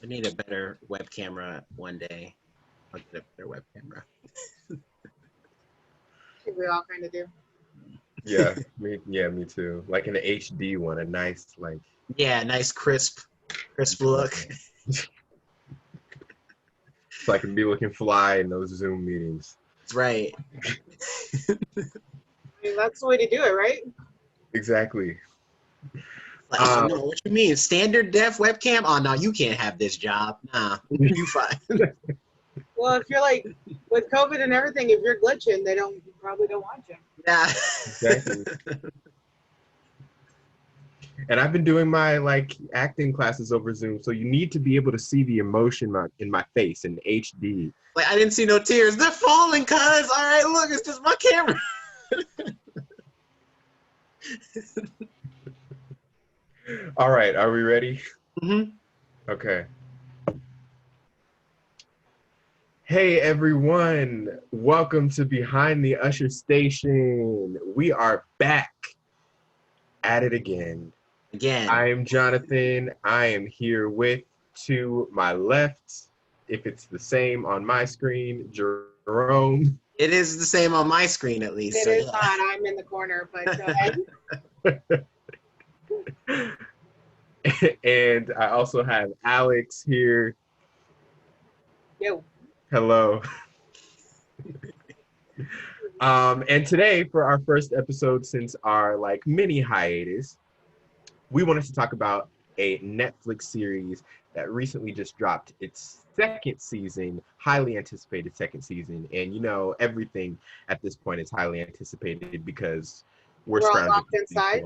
I need a better web camera one day. I'll get a better web camera. I think we all kind of do. Yeah, me too. Like an HD one, a nice like. Yeah, nice crisp look. So I can be looking fly in those Zoom meetings. That's right. I mean, that's the way to do it, right? Exactly. Like, oh no, what you mean? Standard def webcam? Oh no, you can't have this job. Nah, you fine. Well, if you're like with COVID and everything, if you're glitching, they probably don't want you. Nah. Exactly. And I've been doing my like acting classes over Zoom, so you need to be able to see the emotion in my face in HD. Like I didn't see no tears. They're falling, cuz. All right, look, it's just my camera. All right, are we ready? Mm-hmm. Okay. Hey everyone, welcome to Behind the Usher Station. We are back at it again. I am Jonathan. I am here with, to my left, if it's the same on my screen, Jerome. It is the same on my screen, at least. It is not. I'm in the corner, but go ahead. And I also have Alex here. Yo. Hello. And today, for our first episode since our like mini hiatus, we wanted to talk about a Netflix series that recently just dropped its second season, highly anticipated second season. And you know, everything at this point is highly anticipated because we're all locked inside.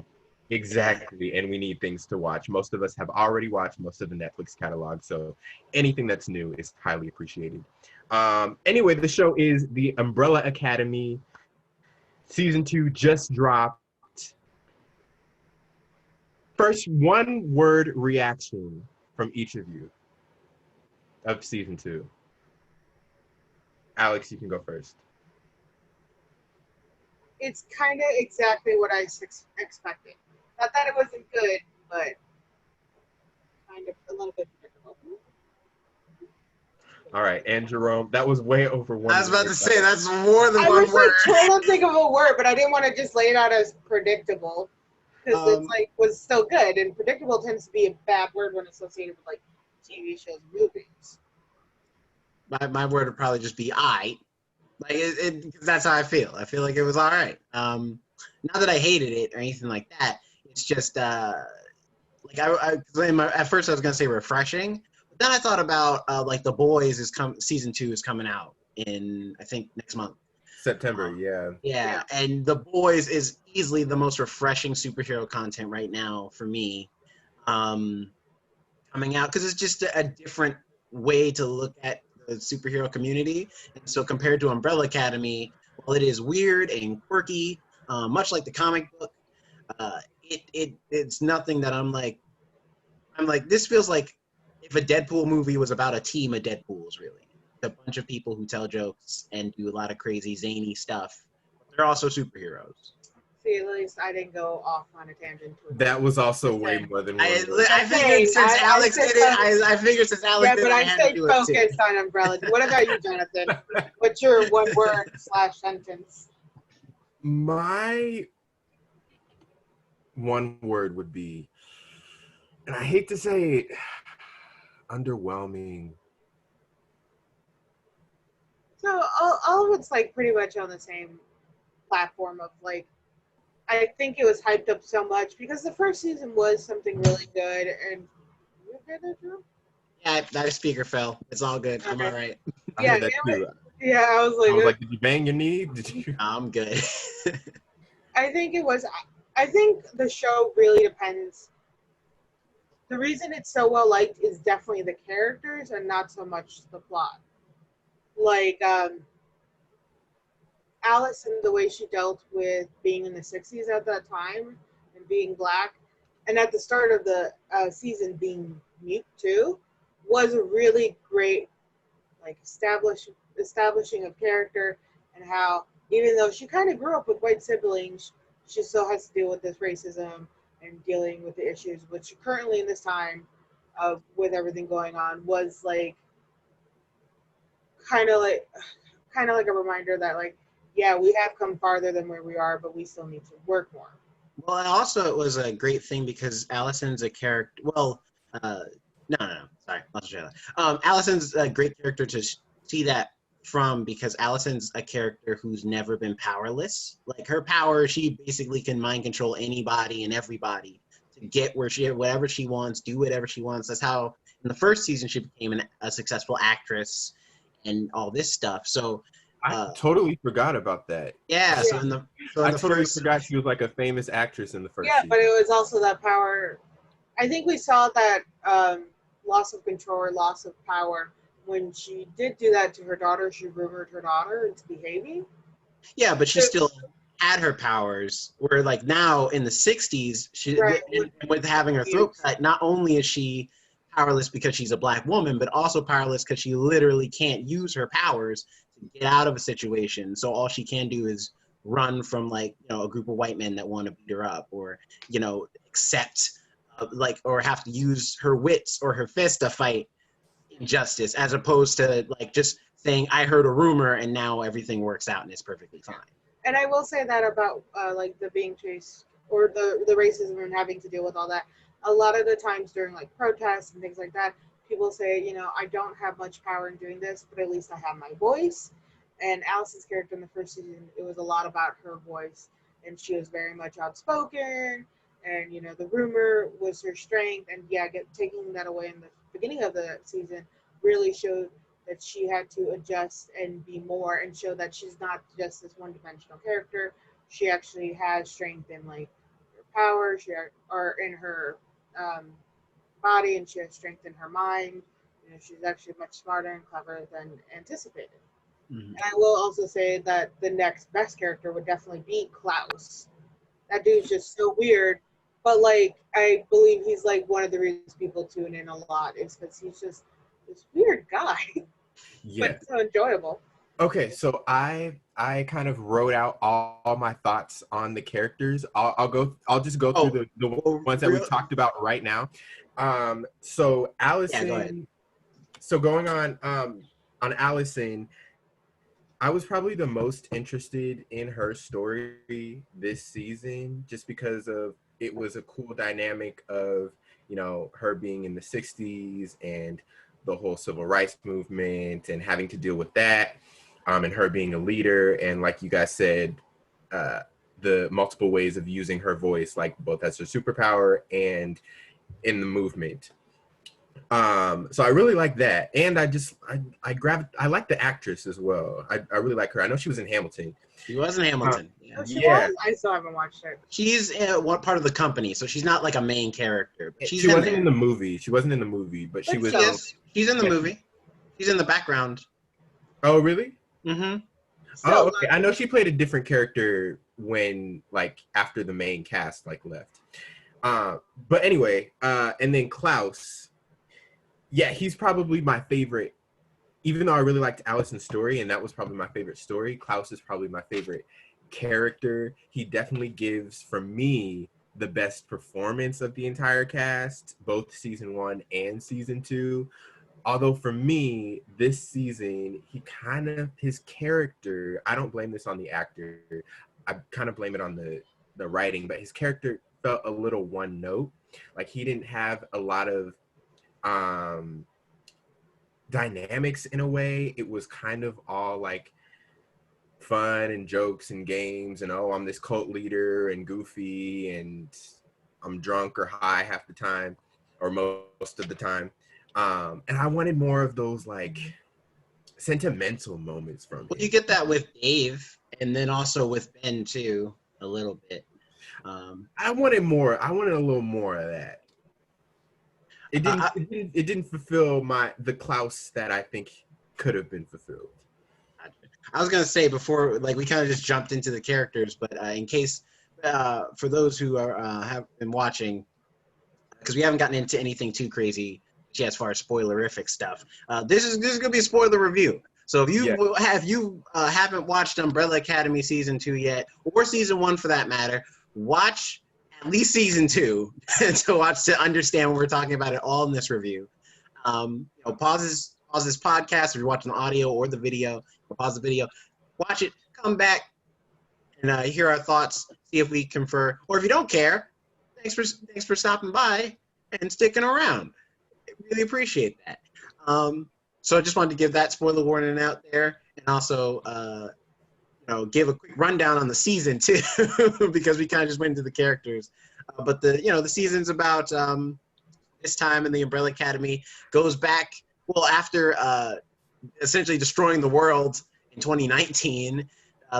Exactly, and we need things to watch. Most of us have already watched most of the Netflix catalog, so anything that's new is highly appreciated. Anyway, the show is The Umbrella Academy. Season 2 just dropped. First, one word reaction from each of you of season 2. Alex, you can go first. It's kind of exactly what I expected. Not that it wasn't good, but kind of a little bit predictable. All right, and Jerome, that was way over one. I was about to say that's more than I one was word. like trying to think of a word, but I didn't want to just lay it out as predictable because it's like was still good, and predictable tends to be a bad word when associated with like TV shows, movies. My word would probably just be "I." Like cause that's how I feel. I feel like it was all right. Not that I hated it or anything like that. It's just like at first I was gonna say refreshing, but then I thought about like The Boys season 2 is coming out in I think next month. September, yeah. Yeah, and The Boys is easily the most refreshing superhero content right now for me, coming out because it's just a different way to look at the superhero community. And so compared to Umbrella Academy, while it is weird and quirky, much like the comic book, it's nothing that I'm like this feels like if a Deadpool movie was about a team of Deadpools, really. A bunch of people who tell jokes and do a lot of crazy zany stuff. But they're also superheroes. See, at least I didn't go off on a tangent. That was also way more than one. I figured since Alex did it, I figured since Alex did it, I stayed focused on Umbrella. What about you, Jonathan? What's your one word / sentence? My one word would be, and I hate to say it, underwhelming. So all of it's like pretty much on the same platform of like, I think it was hyped up so much because the first season was something really good. And you okay there, Drew? Yeah, that speaker fell. It's all good. Okay. I'm all right. I heard that too. Yeah, I was like, did you bang your knee? Did you? I'm good. I think the show really depends. The reason it's so well liked is definitely the characters and not so much the plot. Like Alice and the way she dealt with being in the 60s at that time and being black, and at the start of the season being mute too, was a really great like establishing of character and how even though she kind of grew up with white siblings, she still has to deal with this racism and dealing with the issues which currently in this time with everything going on was like kind of like a reminder that like yeah, we have come farther than where we are, but we still need to work more. Well, also it was a great thing because Allison's a character. Well, no, sorry, I'll show that. Allison's a great character to see that from because Allison's a character who's never been powerless. Like her power, she basically can mind control anybody and everybody to get whatever she wants, do whatever she wants. That's how in the first season she became a successful actress and all this stuff. So I totally forgot about that. yeah, so in the I totally forgot she was like a famous actress in the first season. But it was also that power. I think we saw that loss of control or loss of power when she did do that to her daughter. She rumored her daughter into behaving. Yeah, but she still had her powers. Where like now in the 60s, with having her throat cut, not only is she powerless because she's a black woman, but also powerless because she literally can't use her powers to get out of a situation. So all she can do is run from like a group of white men that want to beat her up, or accept or have to use her wits or her fist to fight injustice, as opposed to like just saying I heard a rumor and now everything works out and it's perfectly fine. And I will say that about like the being chased or the racism and having to deal with all that. A lot of the times during like protests and things like that, people say, I don't have much power in doing this, but at least I have my voice. And Allison's character in the first season, it was a lot about her voice, and she was very much outspoken. And the rumor was her strength, and taking that away in the beginning of the season really showed that she had to adjust and be more, and show that she's not just this one-dimensional character. She actually has strength in like her power, or in her body, and she has strength in her mind. She's actually much smarter and clever than anticipated. Mm-hmm. And I will also say that the next best character would definitely be Klaus. That dude's just so weird, but like I believe he's like one of the reasons people tune in a lot is because he's just this weird guy. Yeah, but so enjoyable. Okay, so I kind of wrote out all my thoughts on the characters. I'll just go through the ones that we've talked about right now. So Allison. Yeah, go ahead. So going on Allison, I was probably the most interested in her story this season, just because of it was a cool dynamic of her being in the 60s and the whole civil rights movement and having to deal with that. And her being a leader, and like you guys said, the multiple ways of using her voice, like both as her superpower and in the movement. So I really like that, and I like the actress as well. I really like her. I know she was in Hamilton. She was in Hamilton. Yeah. I still haven't watched it. She's one part of the company, so she's not like a main character. But she wasn't in the movie. She wasn't in the movie, but she was. She's in the movie. She's in the background. Oh, really? Mm-hmm. Oh, okay. I know she played a different character when, like, after the main cast, like, left. But anyway, and then Klaus. Yeah, he's probably my favorite. Even though I really liked Allison's story, and that was probably my favorite story, Klaus is probably my favorite character. He definitely gives, for me, the best performance of the entire cast, both season 1 and season 2. Although for me, this season, his character, I don't blame this on the actor. I kind of blame it on the writing, but his character felt a little one note. Like he didn't have a lot of dynamics in a way. It was kind of all like fun and jokes and games and I'm this cult leader and goofy and I'm drunk or high half the time or most of the time. And I wanted more of those like sentimental moments from him. Well, you get that with Dave and then also with Ben too, a little bit. I wanted more. I wanted a little more of that. It didn't fulfill the Klaus that I think could have been fulfilled. I was gonna say before, like we kind of just jumped into the characters, but in case for those who have been watching, because we haven't gotten into anything too crazy as far as spoilerific stuff. This is gonna be a spoiler review. So if you haven't watched Umbrella Academy season 2 yet, or season 1 for that matter, watch at least season 2 to understand what we're talking about it all in this review. Pause this podcast if you're watching the audio or the video, or pause the video, watch it, come back, and hear our thoughts, see if we confer. Or if you don't care, thanks for stopping by and sticking around. I really appreciate that. So I just wanted to give that spoiler warning out there, and also give a quick rundown on the season too, because we kind of just went into the characters. But the season's about this time in the Umbrella Academy, goes back after essentially destroying the world in 2019.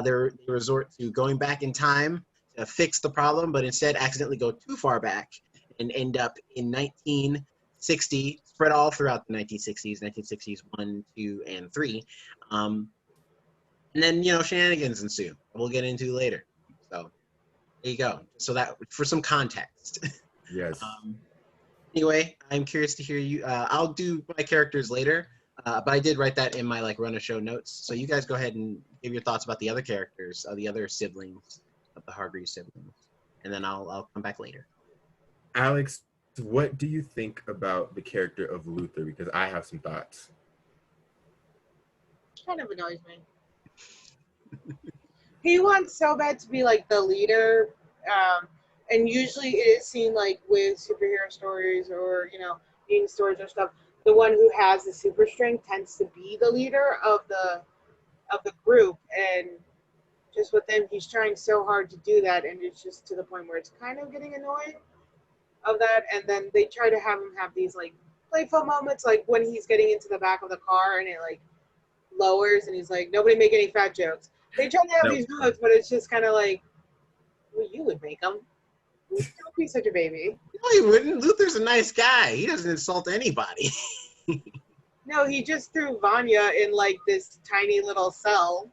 They resort to going back in time to fix the problem, but instead accidentally go too far back and end up in 1960, spread all throughout the 1960s 1, 2, and 3. And then, shenanigans ensue. We'll get into later. So there you go. So that for some context. Yes. Anyway, I'm curious to hear you. I'll do my characters later, but I did write that in my run a show notes. So you guys go ahead and give your thoughts about the other characters, the other siblings of the Hargreaves siblings, and then I'll come back later. Alex, what do you think about the character of Luther? Because I have some thoughts. Kind of annoys me. He wants so bad to be the leader, and usually it is seen with superhero stories or being stories or stuff. The one who has the super strength tends to be the leader of the group, and just with him, he's trying so hard to do that, and it's just to the point where it's kind of getting annoying of that. And then they try to have him have these playful moments, like when he's getting into the back of the car and it lowers, and he's like, "Nobody make any fat jokes." They try to have these moments, but it's just kind of well, you would make them. Don't be such a baby. No, he wouldn't. Luther's a nice guy. He doesn't insult anybody. No, he just threw Vanya in this tiny little cell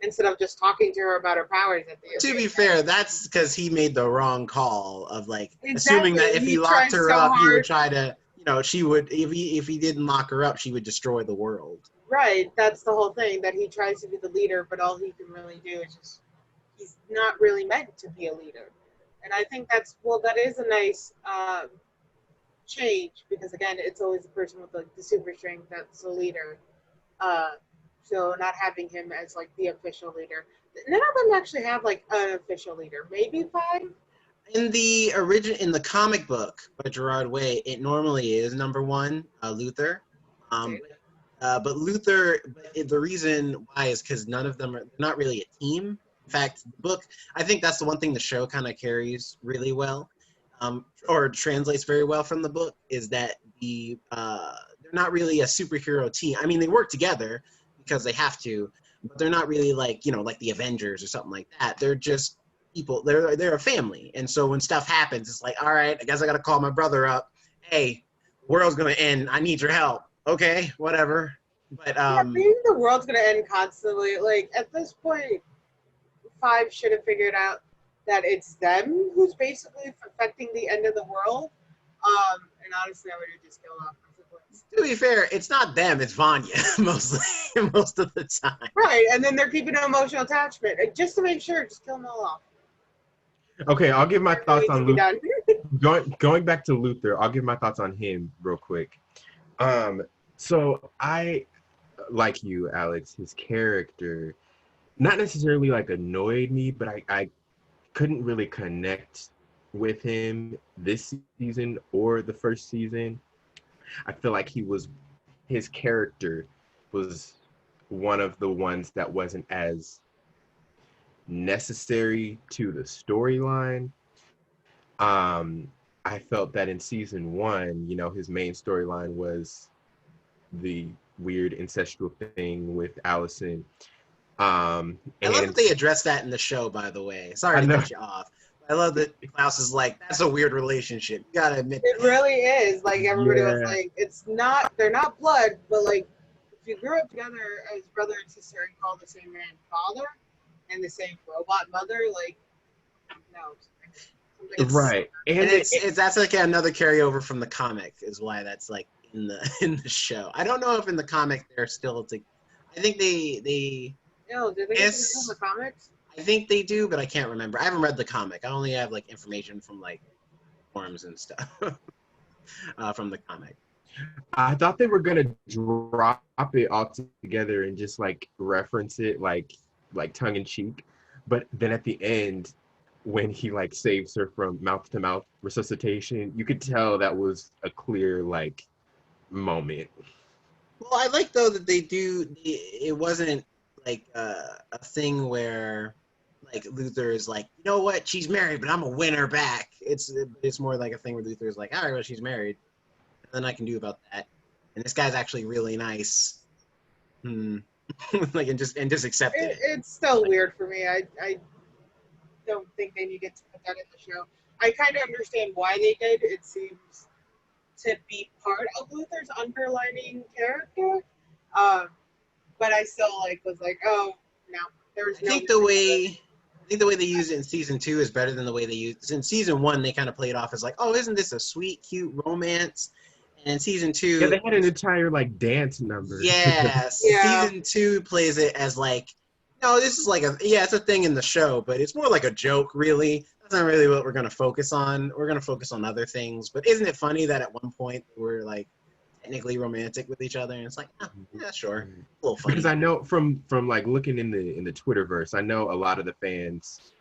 instead of just talking to her about her powers at the end. To be fair, that's because he made the wrong call of Exactly. assuming that if he locked her so up, hard. he would try to, she would, if he didn't lock her up, she would destroy the world. Right, that's the whole thing, that he tries to be the leader, but all he can really do is just, he's not really meant to be a leader. And I think that is a nice change, because again, it's always the person with the super strength that's the leader. So not having him as the official leader. None of them actually have an official leader. Maybe 5. In the comic book by Gerard Way, it normally is number 1, Luther. But Luther, the reason why is because none of them are not really a team. In fact, the book, I think that's the one thing the show kind of carries really well, or translates very well from the book, is that they're not really a superhero team. I mean, they work together because they have to, but they're not really like the Avengers or something like that. They're just people. They're a family, and so when stuff happens, it's all right, I guess I got to call my brother up. Hey, the world's gonna end. I need your help. Okay, whatever. But maybe the world's gonna end constantly. At this point, 5 should have figured out that it's them who's basically affecting the end of the world. And honestly, I would have just killed off consequence. To be fair, it's not them, it's Vanya, most of the time. Right, and then they're keeping an emotional attachment. And just to make sure, just kill them all off. Okay, I'll give my thoughts on Luther. Going back to Luther, I'll give my thoughts on him real quick. So I, like you, Alex, his character, not necessarily annoyed me, but I couldn't really connect with him this season or the first season. I feel like his character was one of the ones that wasn't as necessary to the storyline. I felt that in season 1, his main storyline was the weird incestual thing with Allison. I love that they addressed that in the show, by the way. Sorry to cut you off. I love that Klaus is that's a weird relationship. You gotta admit it really is. Everybody was it's not, they're not blood, but if you grew up together as brother and sister and call the same man father and the same robot mother, no. Right. And that's another carryover from the comic is why that's in the show. I don't know if in the comic they're still I think they No, did they get in the comics? I think they do, but I can't remember. I haven't read the comic. I only have like information from like forums and stuff from the comic. I thought they were gonna drop it all together and just like reference it like tongue in cheek, but then at the end, when he like saves her from mouth to mouth resuscitation, you could tell that was a clear like moment. Well, I like though that they do. It wasn't like a thing where like Luther is like, you know what, she's married, but I'm gonna win her back. It's more like a thing where Luther is like, all right, well, she's married. Nothing I can do about that. And this guy's actually really nice. Like and just accepted it. It's still weird for me. I don't think they needed to put that in the show. I kind of understand why they did. It seems to be part of Luther's underlining character. But I still like was like, oh no, there's no. I think the way they use it in season 2 is better than the way they used in season 1. They kind of played off as like, oh, isn't this a sweet, cute romance? And in season 2, yeah, they had an entire like dance number. Yes, yeah. Season 2 plays it as like, no, this is like it's a thing in the show, but it's more like a joke, really. That's not really what we're gonna focus on. We're gonna focus on other things. But isn't it funny that at one point they were like technically romantic with each other, and it's like, oh, yeah, sure, a little funny. Because I know from like looking in the Twitterverse, I know a lot of the fans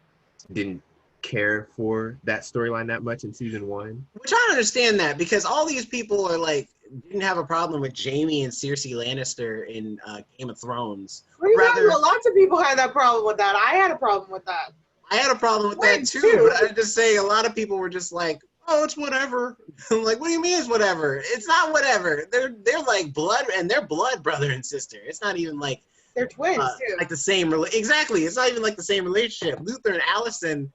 didn't care for that storyline that much in season 1. Which I don't understand that, because all these people are like didn't have a problem with Jaime and Cersei Lannister in Game of Thrones. Lots of people had that problem with that. I had a problem with that. I had a problem with that too. But I'm just saying, a lot of people were just like, oh, it's whatever. I'm like, what do you mean it's whatever? It's not whatever. They're like blood, and they're blood brother and sister. It's not even like they're twins too. Like the same exactly. It's not even like the same relationship. Luther and Alicent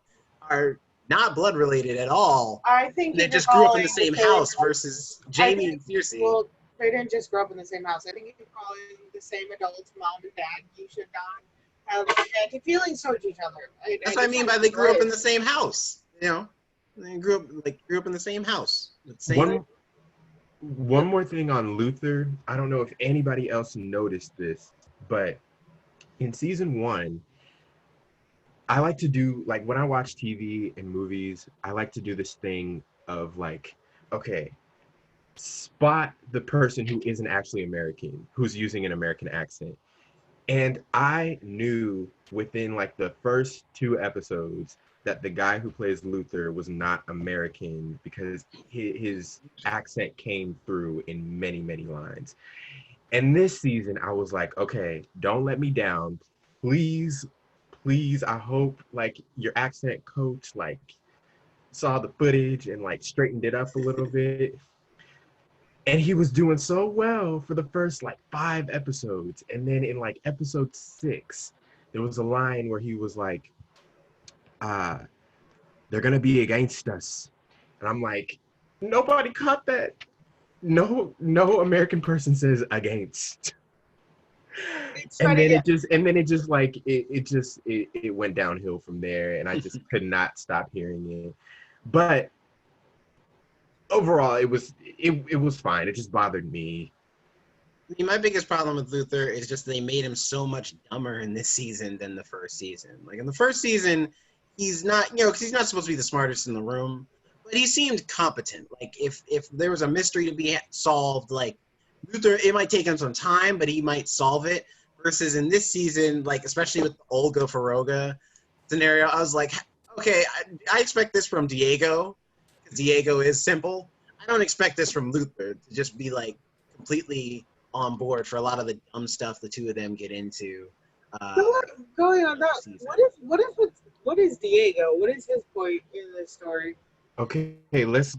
are not blood related at all. I think they just grew up in the same house versus Jaime and Cersei. Well, they didn't just grow up in the same house. I think if you call it the same adults, mom and dad, you should not have romantic feelings towards each other. That's what I mean by they grew up in the same house. You know, they grew up in the same house. One more thing on Luther. I don't know if anybody else noticed this, but in season 1, I like to do, like, when I watch TV and movies, I like to do this thing of like, okay, spot the person who isn't actually American, who's using an American accent. And I knew within like the first 2 episodes that the guy who plays Luther was not American, because his accent came through in many, many lines. And this season, I was like, okay, don't let me down. Please, I hope like your accent coach like saw the footage and like straightened it up a little bit. And he was doing so well for the first like 5 episodes. And then in like episode 6, there was a line where he was like, they're gonna be against us. And I'm like, nobody caught that. No American person says against. And then it went downhill from there, and I just could not stop hearing it. But overall, it was fine. It just bothered me. I mean, my biggest problem with Luther is just they made him so much dumber in this season than the first season. Like in the first season, he's not, because he's not supposed to be the smartest in the room, but he seemed competent. Like if there was a mystery to be solved, like Luther, it might take him some time, but he might solve it. Versus in this season, like especially with the Olga Faroga scenario, I was like, okay, I expect this from Diego, because Diego is simple. I don't expect this from Luther to just be like completely on board for a lot of the dumb stuff the two of them get into. Going on that, what is Diego? What is his point in this story? Okay, let's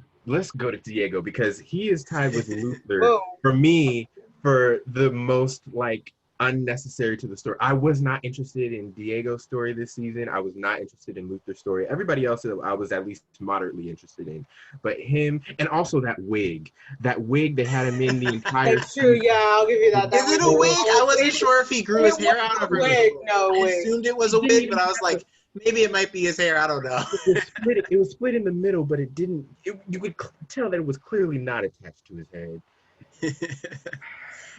go to Diego, because he is tied with Luther for me for the most like unnecessary to the story. I was not interested in Diego's story this season. I was not interested in Luther's story. Everybody else I was at least moderately interested in, but him, and also that wig they had him in the entire. That's true. Yeah, I'll give you that. Is it a wig? I wasn't sure if he grew his hair out of wig. No I wig. assumed it was a wig, but I was like, maybe it might be his hair. I don't know. It was split in the middle, but it didn't. You could tell that it was clearly not attached to his head.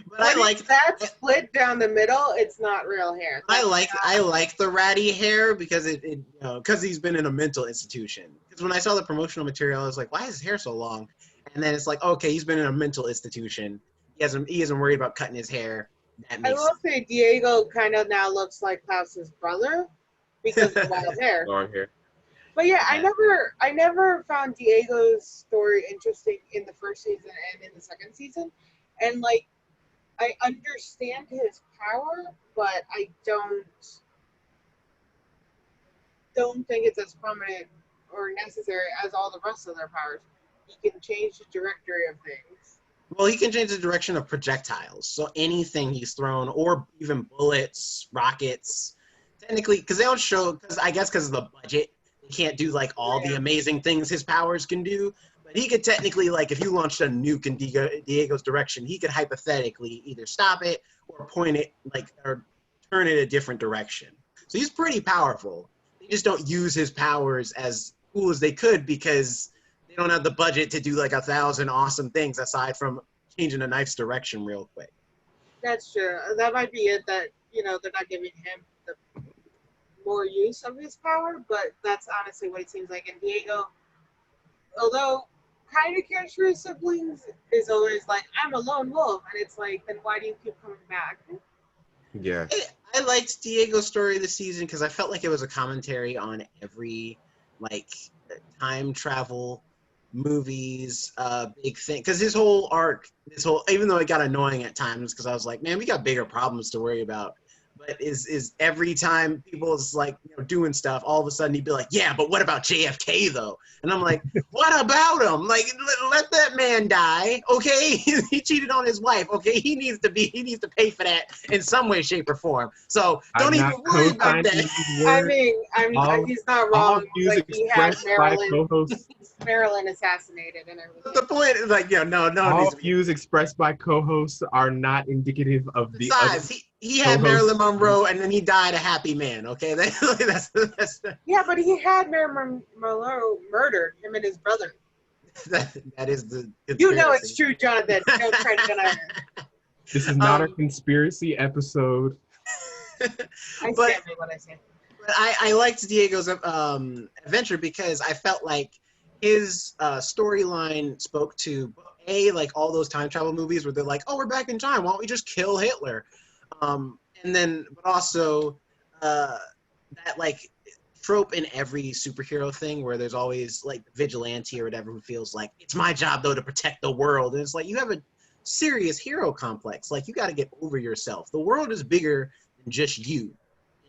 But I like that split down the middle. It's not real hair. I like the ratty hair because because he's been in a mental institution. Because when I saw the promotional material, I was like, why is his hair so long? And then it's like, okay, he's been in a mental institution. He isn't worried about cutting his hair. That I makes will say Diego kind of now looks like Klaus's brother because of wild hair. Long hair. But yeah, I never found Diego's story interesting in the first season and in the second season. And like I understand his power, but I don't think it's as prominent or necessary as all the rest of their powers. He can change the trajectory of things. Well, he can change the direction of projectiles. So anything he's thrown, or even bullets, rockets, technically, because they don't show, because of the budget, they can't do like all the amazing things his powers can do. But he could technically, like, if you launched a nuke in Diego's direction, he could hypothetically either stop it or point it, like, or turn it a different direction. So he's pretty powerful. They just don't use his powers as cool as they could because they don't have the budget to do like 1,000 awesome things aside from changing a knife's direction real quick. That's true. That might be it. That they're not giving him the more use of his power, but that's honestly what it seems like. And Diego, although kind of cares for his siblings, is always like, I'm a lone wolf, and it's like, then why do you keep coming back? Yeah. I liked Diego's story this season because I felt like it was a commentary on every like time travel movies big thing, because his whole arc, even though it got annoying at times because I was like, man, we got bigger problems to worry about, but is every time people is like doing stuff, all of a sudden he'd be like, yeah, but what about JFK though? And I'm like, what about him? Like, let that man die, okay? He cheated on his wife, okay? He needs to pay for that in some way, shape, or form. So don't even worry about that. I mean, he's not wrong. Like, he had Marilyn assassinated and everything. But the point is, like, no. All views expressed by co-hosts are not indicative of the Besides, he had Marilyn Monroe, and then he died a happy man. Okay, that's yeah, but he had Marilyn Monroe murdered, him and his brother. that is the conspiracy. It's true, Jonathan. Don't try to deny it. This is not a conspiracy episode. I stand by what I say. But I liked Diego's adventure because I felt like his storyline spoke to like all those time travel movies where they're like, oh, we're back in time, why don't we just kill Hitler? And then, but also that like trope in every superhero thing where there's always like vigilante or whatever who feels like it's my job though to protect the world, and it's like you have a serious hero complex. Like, you got to get over yourself. The world is bigger than just you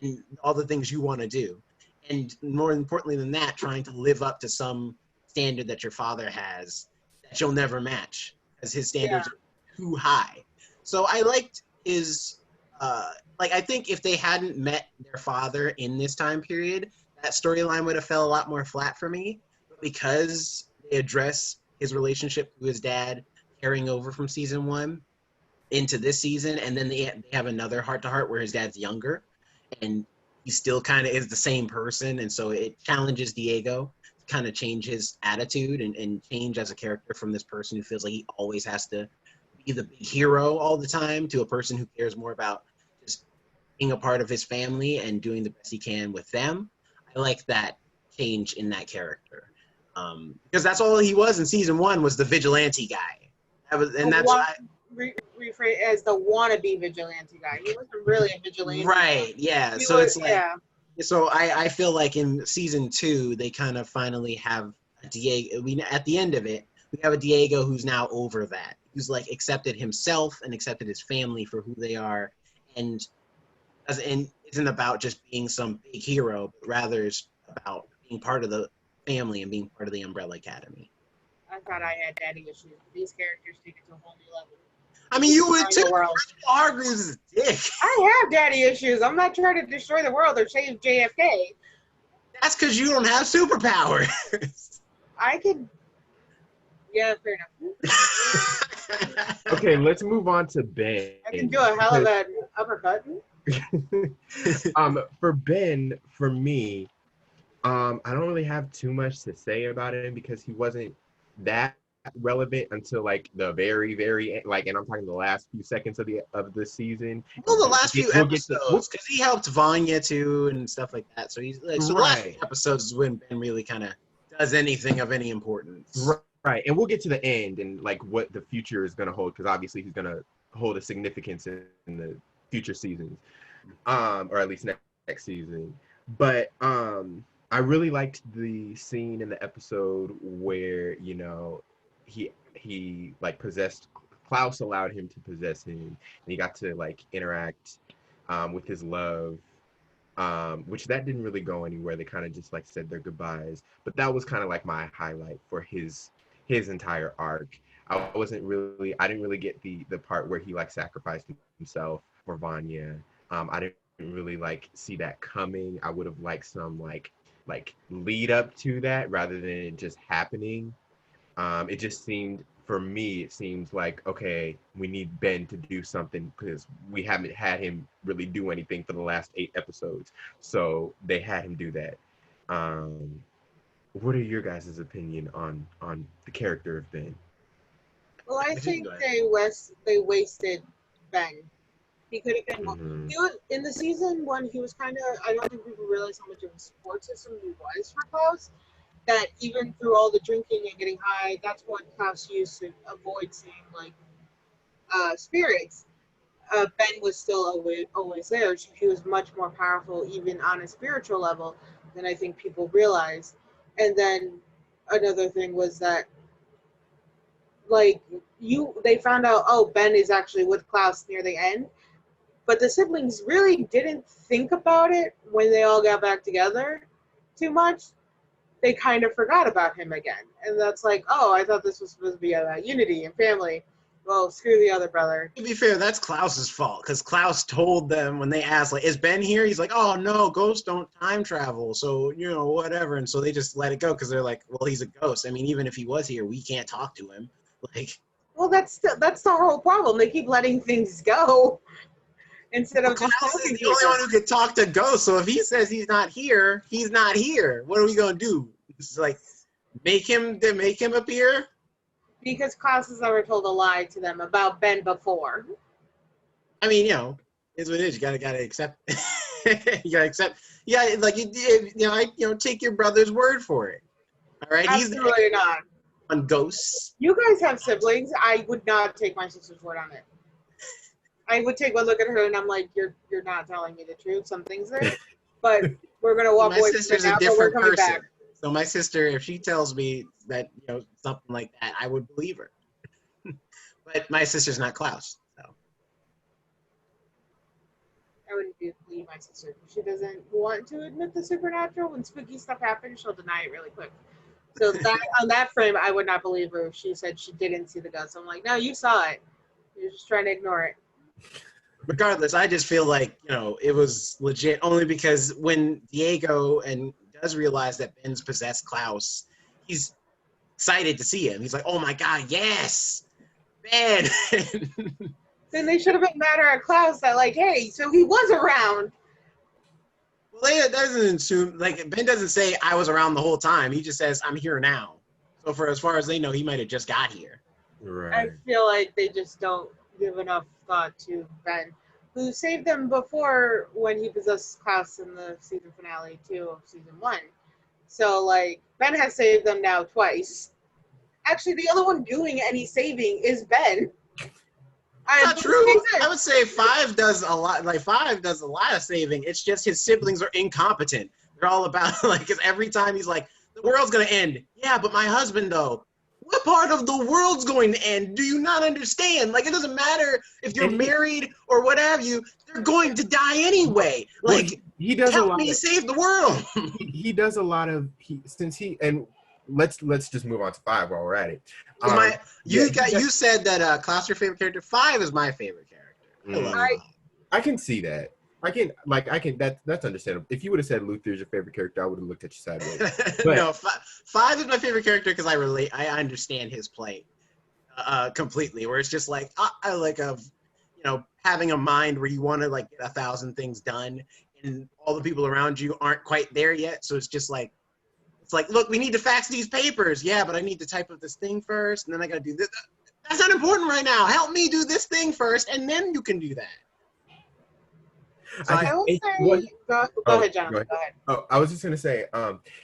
and all the things you want to do, and more importantly than that, trying to live up to some standard that your father has that you'll never match because his standards are too high. So I liked his like, I think if they hadn't met their father in this time period, that storyline would have fell a lot more flat for me. But because they address his relationship to his dad carrying over from season 1 into this season, and then they have another heart-to-heart where his dad's younger, and he still kind of is the same person, and so it challenges Diego to kind of change his attitude and change as a character from this person who feels like he always has to be the big hero all the time to a person who cares more about just being a part of his family and doing the best he can with them. I like that change in that character because that's all he was in season 1 was the vigilante guy. Rephrase as the wannabe vigilante guy. He wasn't really a vigilante. Right. Yeah. So it's like. Yeah. So I feel like in season 2 they kind of finally have a Diego. At the end of it, we have a Diego who's now over that. Who's like accepted himself and accepted his family for who they are, and isn't about just being some big hero, but rather is about being part of the family and being part of the Umbrella Academy. I thought I had daddy issues. These characters take it to a whole new level. I mean, you would too. Hargreaves is a dick. I have daddy issues. I'm not trying to destroy the world or save JFK. That's because you don't have superpowers. I can. Yeah, fair enough. Okay, let's move on to Ben. I can do a hell of an uppercut. For Ben, for me, I don't really have too much to say about him because he wasn't that relevant until like the very, very like, and I'm talking the last few seconds of the season. Well, the last few We'll get to episodes, because he helped Vanya too and stuff like that. So he's like, so the last few right, episodes is when Ben really kind of does anything of any importance. right, and we'll get to the end and like what the future is going to hold, because obviously he's going to hold a significance in the future seasons, or at least next season. But I really liked the scene in the episode where, you know, he like possessed Klaus, allowed him to possess him, and he got to like interact with his love, which that didn't really go anywhere. They kind of just like said their goodbyes, but that was kind of like my highlight for his entire arc. I didn't really get the part where he like sacrificed himself for Vanya. I didn't really like see that coming. I would have liked some like lead up to that rather than it just happening. It just seemed, for me, it seems like, okay, we need Ben to do something because we haven't had him really do anything for the last 8 episodes. So they had him do that. What are your guys' opinion on the character of Ben? Well, I I think go ahead. they wasted Ben. He could have been. Mm-hmm. He was in the season one. He was kind of. I don't think people realize how much of a support system he was for Klaus. That even through all the drinking and getting high, that's what Klaus used to avoid seeing like spirits. Ben was still always there. He was much more powerful, even on a spiritual level, than I think people realize. And then another thing was that, like, they found out, oh, Ben is actually with Klaus near the end, but the siblings really didn't think about it when they all got back together too much. They kind of forgot about him again, and that's like, oh, I thought this was supposed to be about unity and family. Well, screw the other brother. To be fair, that's Klaus's fault because Klaus told them when they asked, like, is Ben here? He's like, oh no, ghosts don't time travel, so you know whatever. And so they just let it go because they're like, well, he's a ghost. I mean, even if he was here, we can't talk to him. Like, Well, that's the whole problem. They keep letting things go instead of Klaus just talking is to the only them. one who could talk to ghosts. So if he says he's not here, he's not here. What are we gonna do? It's like make him appear. Because Klaus has never told a lie to them about Ben before. I mean, you know, is what it is. You gotta accept. You gotta accept. Yeah, like take your brother's word for it. All right, he's Absolutely not. on ghosts. You guys have siblings. I would not take my sister's word on it. I would take one look at her and I'm like, you're not telling me the truth. Something's there, but we're gonna walk My away from it sister's now. a But we're different coming person. back. So my sister, if she tells me that something like that, I would believe her. But my sister's not Klaus. So I wouldn't believe my sister. If she doesn't want to admit the supernatural, when spooky stuff happens, she'll deny it really quick. So that on that frame, I would not believe her if she said she didn't see the ghost. I'm like, no, you saw it. You're just trying to ignore it. regardless, I just feel like it was legit only because when Diego does realize that Ben's possessed Klaus, he's excited to see him. He's like, oh my god, yes, Ben. Then they should have been matter at Klaus that like, hey, so he was around. Well, that doesn't assume, like, Ben doesn't say I was around the whole time. He just says I'm here now. So for as far as they know, he might have just got here. Right. I feel like they just don't give enough thought to Ben, who saved them before when he possessed Klaus in the season finale too of season 1. So like Ben has saved them now twice. Actually, the other one doing any saving is Ben. Not true. I would say Five does a lot. Like Five does a lot of saving. It's just his siblings are incompetent. They're all about like, because every time he's like, the world's gonna end. Yeah, but my husband though. What part of the world's going to end? Do you not understand? Like, it doesn't matter if you're married or what have you. They're going to die anyway. Like, well, he does help me save the world. He does a lot of and let's just move on to Five while we're at it. You said that Klaus your favorite character. Five is my favorite character. I can see that. That's understandable. If you would have said Luther's your favorite character, I would have looked at you sideways. But, no, Five is my favorite character because I understand his play completely. Where it's just like I like having a mind where you want to like get 1,000 things done, and all the people around you aren't quite there yet. So it's It's like, look, we need to fax these papers. Yeah, but I need to type up this thing first, and then I got to do this. That's not important right now. Help me do this thing first, and then you can do that. So I will say, go ahead, Jonathan. Go ahead. Oh, I was just gonna say,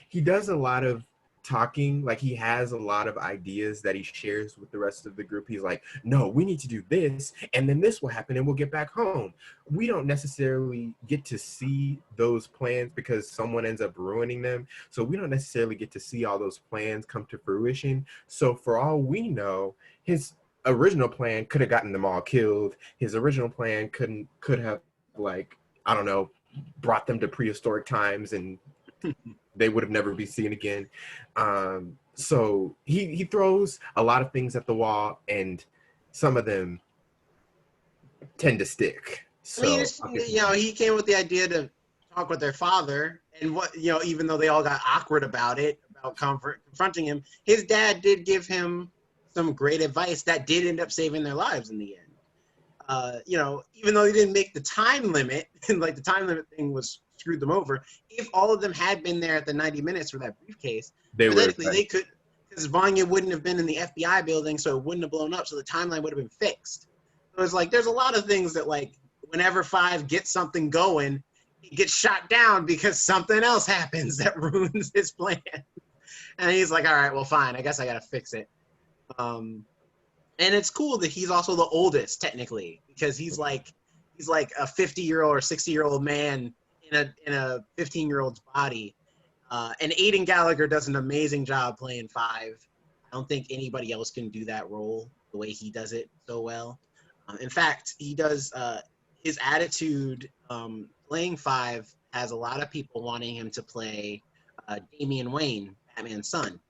he does a lot of talking. Like he has a lot of ideas that he shares with the rest of the group. He's like, no, we need to do this, and then this will happen, and we'll get back home. We don't necessarily get to see those plans because someone ends up ruining them. So we don't necessarily get to see all those plans come to fruition. So for all we know, his original plan could have gotten them all killed. His original plan could have, like, I don't know, brought them to prehistoric times and they would have never been seen again. So he throws a lot of things at the wall, and some of them tend to stick. So he came with the idea to talk with their father, and even though they all got awkward about it, about confronting him, his dad did give him some great advice that did end up saving their lives in the end. Even though they didn't make the time limit, and like the time limit thing screwed them over, if all of them had been there at the 90 minutes for that briefcase, theoretically they could, because Vanya wouldn't have been in the FBI building, so it wouldn't have blown up, so the timeline would have been fixed. So it's like, there's a lot of things that, like, whenever Five gets something going, it gets shot down because something else happens that ruins his plan. And he's like, all right, well, fine, I guess I gotta fix it. And it's cool that he's also the oldest, technically, because he's like a 50-year-old or 60-year-old man in a 15-year-old's body. And Aidan Gallagher does an amazing job playing Five. I don't think anybody else can do that role the way he does it so well. In fact, he does his attitude playing Five has a lot of people wanting him to play Damian Wayne, Batman's son,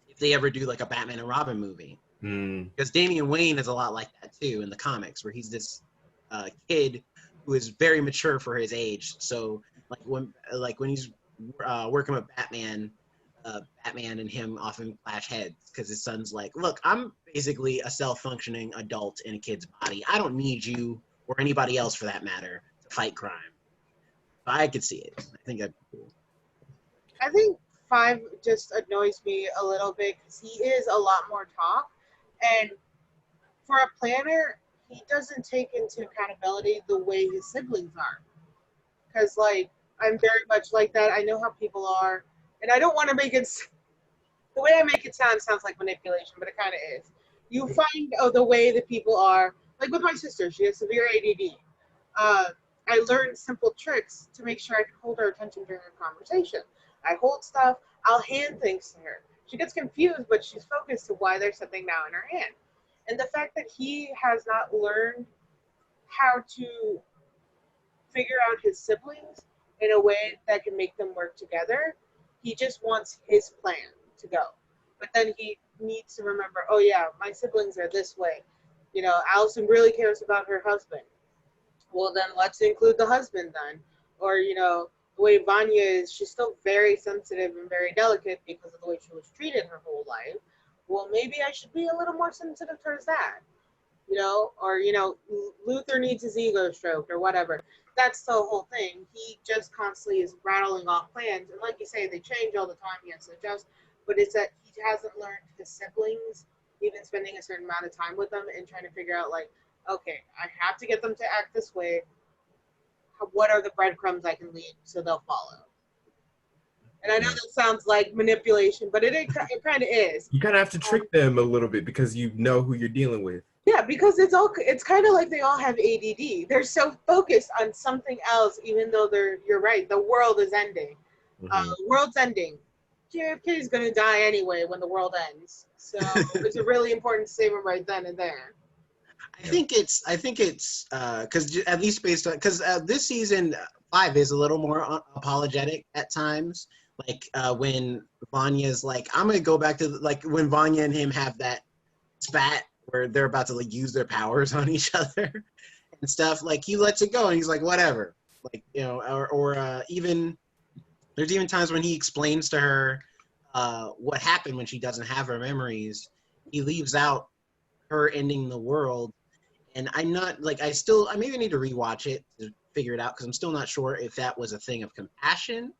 if they ever do like a Batman and Robin movie. Because Damian Wayne is a lot like that too in the comics, where he's this kid who is very mature for his age. So when he's working with Batman, Batman and him often clash heads because his son's like, look, I'm basically a self-functioning adult in a kid's body. I don't need you or anybody else for that matter to fight crime. But I could see it. I think that'd be cool. I think Five just annoys me a little bit because he is a lot more talk. And for a planner, he doesn't take into accountability the way his siblings are. Because, like, I'm very much like that. I know how people are. And I don't want to make it... The way I make it sounds like manipulation, but it kind of is. You find the way that people are. Like with my sister, she has severe ADD. I learned simple tricks to make sure I can hold her attention during a conversation. I hold stuff. I'll hand things to her. She gets confused, but she's focused to why there's something now in her hand. And the fact that he has not learned how to figure out his siblings in a way that can make them work together, he just wants his plan to go. But then he needs to remember, oh yeah, my siblings are this way. Allison really cares about her husband. Well, then let's include the husband then. Or, the way Vanya is, she's still very sensitive and very delicate because of the way she was treated her whole life. Well, maybe I should be a little more sensitive towards that, or, Luther needs his ego stroked or whatever. That's the whole thing. He just constantly is rattling off plans. And like you say, they change all the time. He has to adjust. But it's that he hasn't learned his siblings, even spending a certain amount of time with them and trying to figure out, like, okay, I have to get them to act this way. What are the breadcrumbs I can leave so they'll follow? And I know that sounds like manipulation, but it kind of is. You kind of have to trick them a little bit because you know who you're dealing with. Yeah, because it's kind of like they all have ADD. They're so focused on something else, even though you're right, the world is ending. The world's ending. JFK is going to die anyway when the world ends. So it's really important to save him right then and there. I think it's because at least based on because this season 5 is a little more apologetic at times. Like when Vanya's like, I'm gonna go back to like when Vanya and him have that spat where they're about to like use their powers on each other and stuff. Like he lets it go and he's like, whatever. Like or even there's even times when he explains to her what happened when she doesn't have her memories. He leaves out her ending the world. And I'm not like I maybe need to rewatch it to figure it out because I'm still not sure if that was a thing of compassion,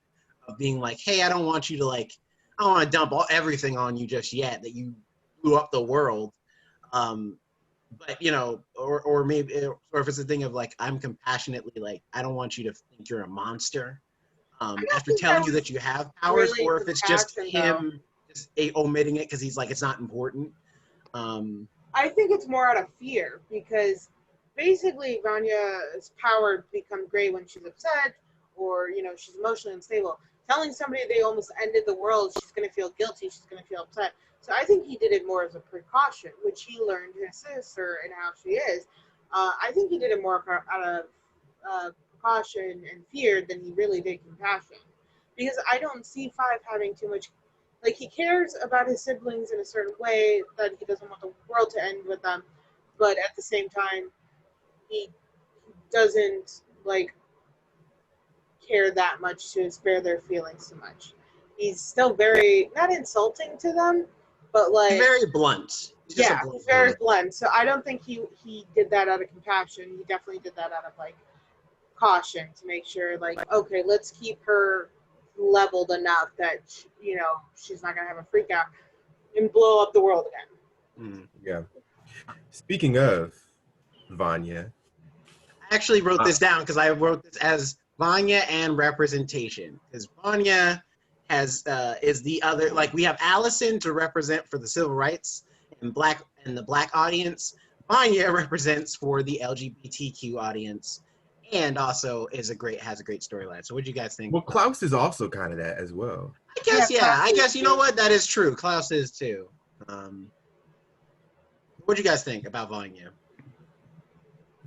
of being like, hey, I don't want you to like I don't want to dump everything on you just yet that you blew up the world. But you know, or maybe, or if it's a thing of like, I'm compassionately like, I don't want you to think you're a monster. I don't After think that telling you was that you have powers, really or if it's just compassion, though. him just omitting it because he's like, it's not important. I think it's more out of fear because basically Vanya's power become great when she's upset or she's emotionally unstable. Telling somebody they almost ended the world, she's going to feel guilty. She's going to feel upset. So I think he did it more as a precaution, which he learned his sister and how she is. I think he did it more out of precaution and fear than he really did compassion, because I don't see Five having too much. Like, he cares about his siblings in a certain way that he doesn't want the world to end with them, but at the same time, he doesn't like care that much to spare their feelings so much. He's still very not insulting to them, but He's like, very blunt. He's just a yeah, blunt he's very man. blunt. So I don't think he did that out of compassion. He definitely did that out of like caution to make sure, like, okay, let's keep her leveled enough that she's not gonna have a freak out and blow up the world again. Yeah. Speaking of Vanya, I actually wrote this down because I wrote this as Vanya and representation, because Vanya has is the other, like, we have Allison to represent for the civil rights and the black audience. Vanya represents for the LGBTQ audience, and also has a great storyline. So what do you guys think? well, Klaus is also kind of that as well. I guess, Yeah, yeah. Klaus I is guess, you know too. what? That is true. Klaus is too. What do you guys think about Vanya?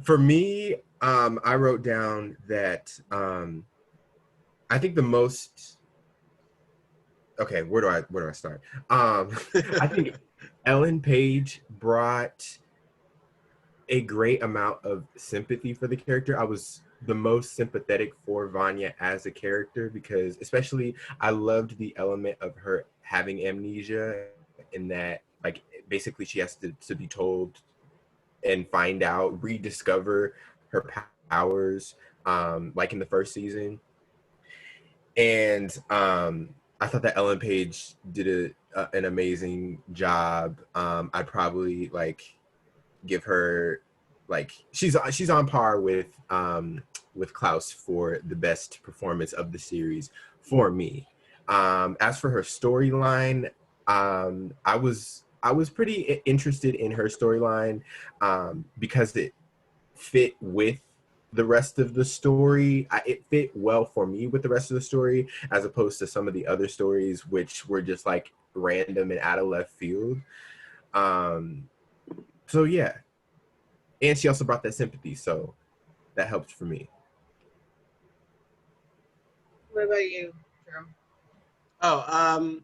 For me, I wrote down that I think the most. Okay, where do I start? I think Ellen Page brought a great amount of sympathy for the character. I was the most sympathetic for Vanya as a character because, especially, I loved the element of her having amnesia, in that, like, basically she has to be told and find out, rediscover her powers, like in the first season. And I thought that Ellen Page did an amazing job. I'd probably like give her, like, she's on par with Klaus for the best performance of the series for me. As for her storyline, I was pretty interested in her storyline because it fit with the rest of the story. It fit well for me with the rest of the story, as opposed to some of the other stories which were just like random and out of left field. So yeah, and she also brought that sympathy, so that helped for me. What about you, Jerome? Oh,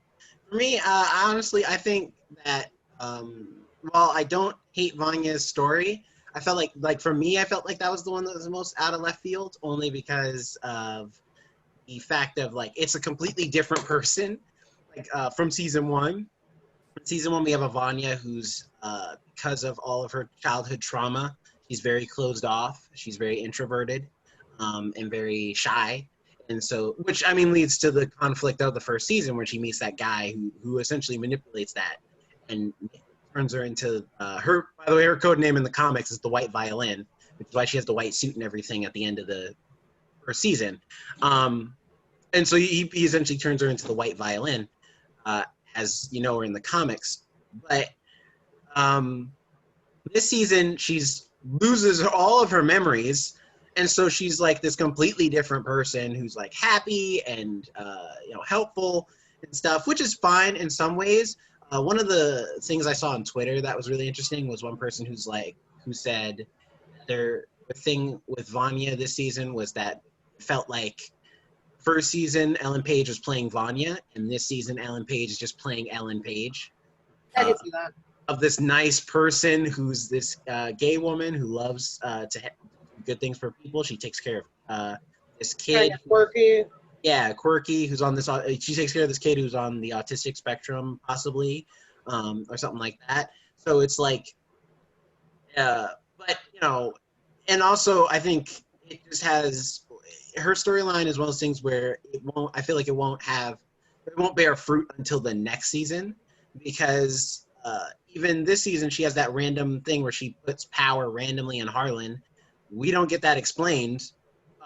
for me, honestly, I think that while I don't hate Vanya's story, I felt like for me, I felt like that was the one that was the most out of left field, only because of the fact of, like, it's a completely different person, like, from season one. In season one, we have a Vanya who's, because of all of her childhood trauma, she's very closed off. She's very introverted, and very shy. And so, which, I mean, leads to the conflict of the first season where she meets that guy who essentially manipulates that and turns her into her. By the way, her code name in the comics is the White Violin, which is why she has the white suit and everything at the end of the first season. And so he essentially turns her into the White Violin, as you know, her in the comics. But this season, she's loses all of her memories, and so she's like this completely different person who's like happy and helpful and stuff, which is fine in some ways. One of the things I saw on Twitter that was really interesting was one person who said the thing with Vanya this season was that it felt like first season Ellen Page was playing Vanya, and this season Ellen Page is just playing Ellen Page. I Uh, can see that. of this nice person who's this gay woman who loves to do good things for people. She takes care of this Kind kid. of quirky. Yeah, quirky, who's on this. She takes care of this kid who's on the autistic spectrum, possibly, or something like that. So it's like, but and also I think it just has her storyline is one of those things where it won't. I feel like it won't have. it won't bear fruit until the next season, because even this season she has that random thing where she puts power randomly in Harlan. We don't get that explained.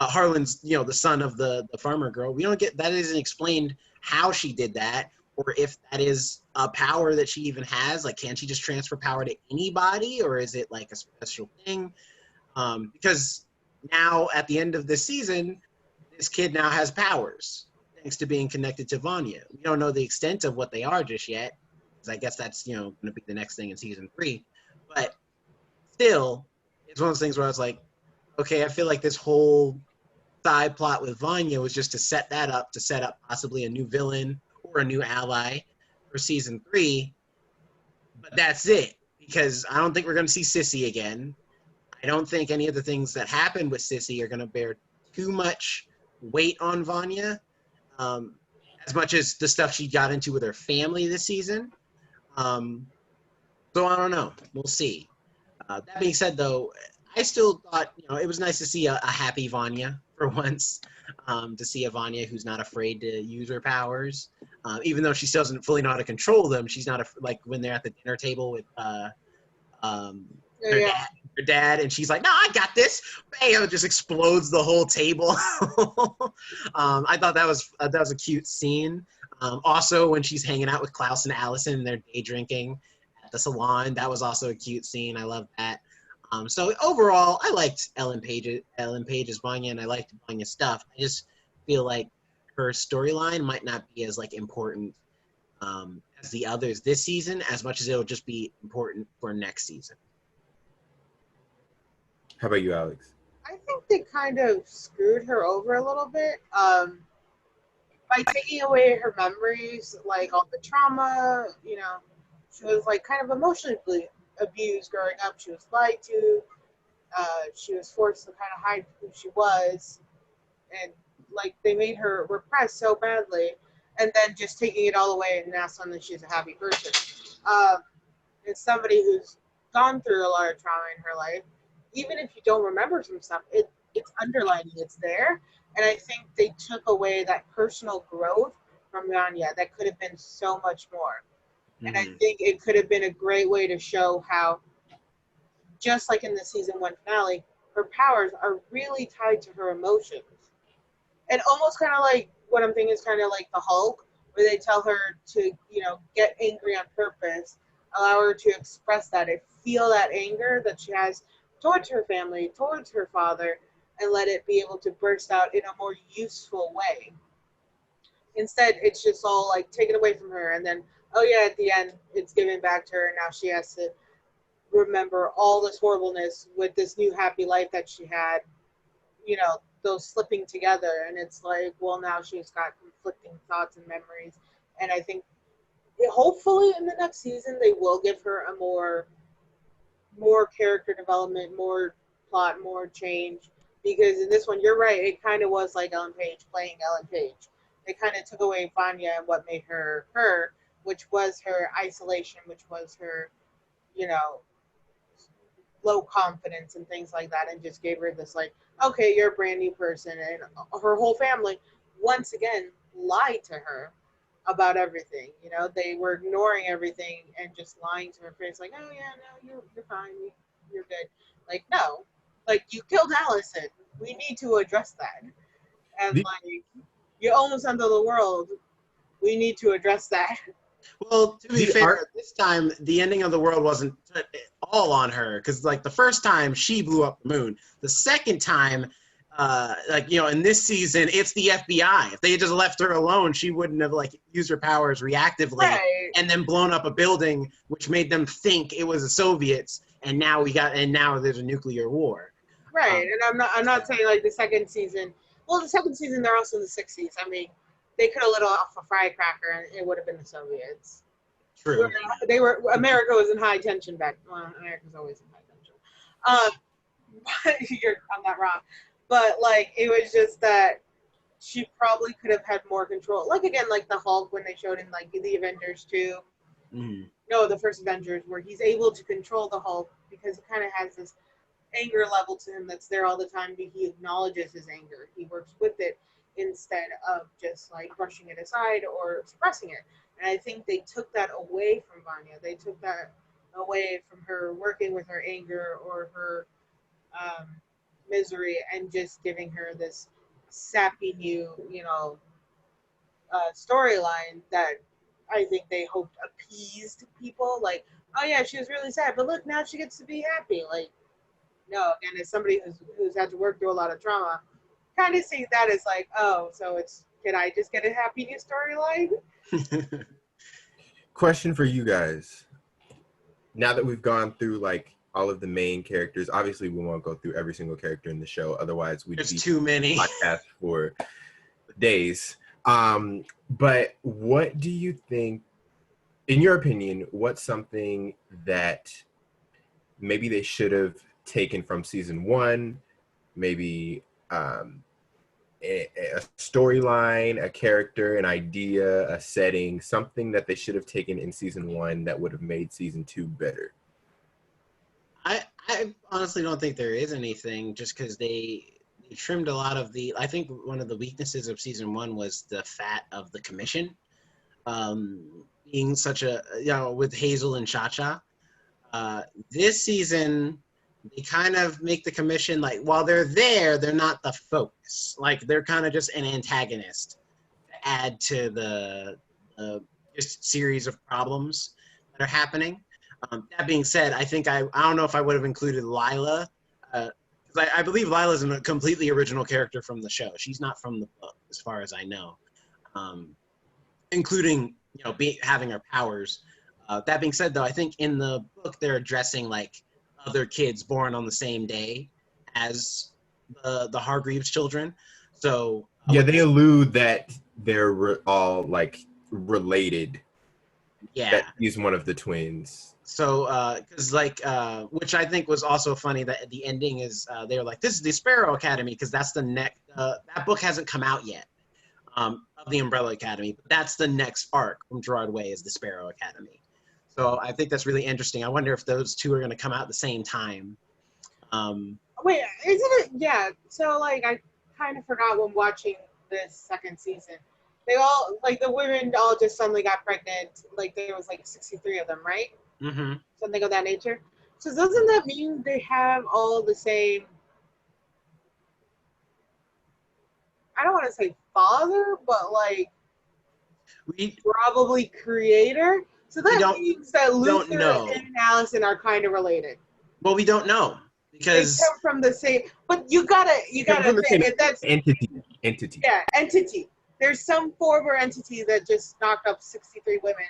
Harlan's, the son of the farmer girl. We don't get that. Isn't explained how she did that, or if that is a power that she even has. Like, can she just transfer power to anybody, or is it like a special thing? Because now at the end of this season, this kid now has powers thanks to being connected to Vanya. We don't know the extent of what they are just yet, because I guess that's going to be the next thing in season 3. But still, it's one of those things where I was like, okay, I feel like this whole side plot with Vanya was just to set that up, to set up possibly a new villain or a new ally for season 3. But that's it, because I don't think we're going to see Sissy again. I don't think any of the things that happened with Sissy are going to bear too much weight on Vanya, as much as the stuff she got into with her family this season. So I don't know. We'll see. That being said, though, I still thought it was nice to see a happy Vanya for once. To see a Vanya who's not afraid to use her powers, even though she still doesn't fully know how to control them. She's not like when they're at the dinner table with her dad, and she's like, "No, I got this." Bam! Just explodes the whole table. I thought that was a cute scene. Also, when she's hanging out with Klaus and Allison, and they're day drinking at the salon, that was also a cute scene. I love that. So overall, I liked Ellen Page's Vanya, and I liked Vanya's stuff. I just feel like her storyline might not be as important as the others this season, as much as it'll just be important for next season. How about you, Alex? I think they kind of screwed her over a little bit by taking away her memories, like all the trauma. She was like kind of emotionally abused growing up. She was lied to. She was forced to kind of hide who she was, and like they made her repressed so badly, and then just taking it all away, and now suddenly she's a happy person. It's somebody who's gone through a lot of trauma in her life. Even if you don't remember some stuff, it's underlining, it's there. And I think they took away that personal growth from Vanya that could have been so much more. Mm-hmm. And I think it could have been a great way to show how, just like in the season 1 finale, her powers are really tied to her emotions. And almost kind of like, what I'm thinking is kind of like the Hulk, where they tell her to, get angry on purpose, allow her to express that and feel that anger that she has towards her family, towards her father, and let it be able to burst out in a more useful way. Instead, it's just all like taken away from her, and then, oh yeah, at the end, it's given back to her, and now she has to remember all this horribleness with this new happy life that she had, those slipping together, and it's like, well, now she's got conflicting thoughts and memories, and I think hopefully in the next season they will give her a more character development, more plot, more change. Because in this one, you're right, it kind of was like Ellen Page playing Ellen Page. They kind of took away Vanya and what made her her, which was her isolation, which was her, low confidence and things like that, and just gave her this like, okay, you're a brand new person. And her whole family, once again, lied to her about everything. They were ignoring everything and just lying to her face, like, oh yeah, no, you're fine, you're good. Like, no, like, you killed Allison. We need to address that. And like, you almost ended the world. We need to address that. Well, to be fair, this time the ending of the world wasn't all on her, because like the first time she blew up the moon. The second time, in this season, it's the FBI. If they had just left her alone, she wouldn't have like used her powers reactively and then blown up a building, which made them think it was the Soviets. And now there's a nuclear war. Right, and I'm not saying like the second season. Well, the second season they're also in the 60s. I mean, they could have lit off a firecracker and it would have been the Soviets. True. America was in high tension back. Well, America's always in high tension. I'm not wrong. But like, it was just that she probably could have had more control. Like again, like the Hulk when they showed in like the Avengers 2. Mm-hmm. No, the first Avengers, where he's able to control the Hulk because he kind of has this anger level to him that's there all the time, but he acknowledges his anger. He works with it. instead of just like brushing it aside or suppressing it. And I think they took that away from Vanya. They took that away from her working with her anger or her um, misery and just giving her this sappy new, storyline that I think they hoped appeased people. Like, oh yeah, she was really sad, but look, now she gets to be happy. Like, no, and as somebody who's had to work through a lot of trauma, kind of see that as like, oh, so it's can I just get a happy new storyline? Question for you guys. Now that we've gone through like all of the main characters, obviously we won't go through every single character in the show. Otherwise, we'd There's be too many. podcast for days. But what do you think, in your opinion, what's something that maybe they should have taken from season one, maybe a storyline, a character, an idea, a setting, something that they should have taken in season one that would have made season two better? I honestly don't think there is anything, just because they trimmed a lot of the. I think one of the weaknesses of season one was the fat of the commission, being such a with Hazel and Cha Cha. This season, they kind of make the commission like while they're there, they're not the focus. Like they're kind of just an antagonist to add to the just series of problems that are happening. That being said, I think I don't know if I would have included Lila, because I believe Lila's a completely original character from the show. She's not from the book, as far as I know, including having her powers. That being said, though, I think in the book they're addressing like other kids born on the same day as the Hargreaves children. So yeah, they allude that they're all like related. Yeah, that he's one of the twins. So, because which I think was also funny that the ending is they were like, "This is the Sparrow Academy," because that's the next. That book hasn't come out yet, of the Umbrella Academy, but that's the next arc from Gerard Way is the Sparrow Academy. So I think that's really interesting. I wonder if those two are going to come out at the same time. Wait, isn't it? Yeah. So like, I kind of forgot when watching this second season. They all like the women all just suddenly got pregnant. Like there was like 63 of them, right? Mm-hmm. Something of that nature. So doesn't that mean they have all the same? I don't want to say father, but like probably creator. So that means that Luther and Allison are kind of related. Well, we don't know because they come from the same. But you gotta think that's entity. Yeah, entity. There's some former entity that just knocked up 63 women.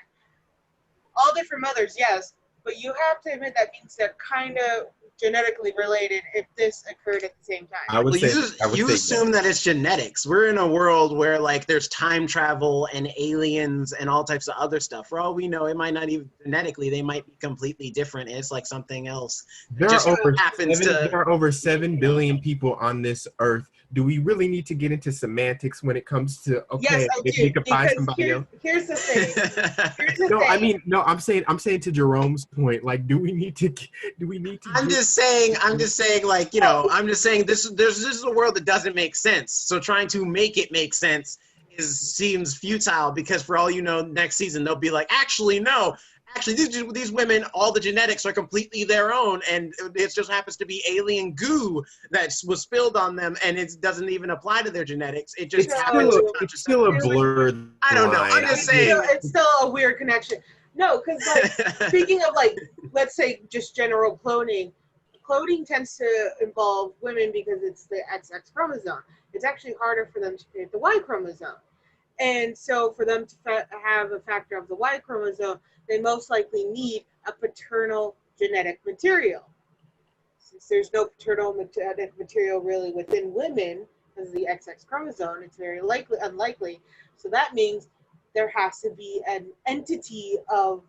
All different mothers, yes, but you have to admit that means they're kind of genetically related if this occurred at the same time. You assume that it's genetics. We're in a world where like there's time travel and aliens and all types of other stuff. For all we know, it might not even genetically, they might be completely different and it's like something else. There are over 7 billion people on this earth. Do we really need to get into semantics when it comes to yes, if you can find somebody else? Here's the thing. I'm saying to Jerome's point, like, do we need to I'm just saying like, I'm just saying this is a world that doesn't make sense. So trying to make it make sense seems futile because for all you know, next season they'll be like, actually no. Actually, these women, all the genetics are completely their own, and it just happens to be alien goo that was spilled on them, and it doesn't even apply to their genetics. It just it's still a blurred. I don't know. I'm just saying it's still a weird connection. No, because like speaking of like, let's say just general cloning. Cloning tends to involve women because it's the XX chromosome. It's actually harder for them to create the Y chromosome. And so for them to have a factor of the Y chromosome, they most likely need a paternal genetic material. Since there's no paternal genetic material really within women, because of the XX chromosome, it's very unlikely. So that means there has to be an entity of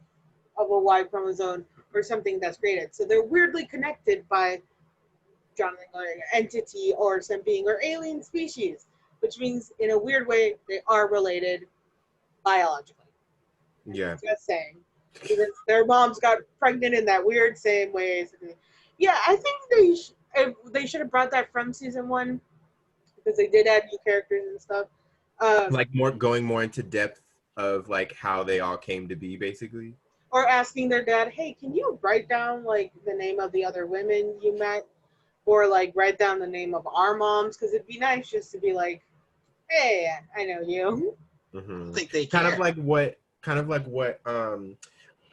a Y chromosome or something that's created. So they're weirdly connected by Jonathan an entity or some being or alien species, which means in a weird way they are related biologically. Yeah. Just saying. Because their moms got pregnant in that weird same ways. Yeah, I think they should have brought that from season one because they did add new characters and stuff. Like going more into depth of like how they all came to be, basically. Or asking their dad, hey, can you write down like the name of the other women you met? Or like write down the name of our moms, because it'd be nice just to be like, hey, I know you. Mm-hmm. I think they kind care. of like what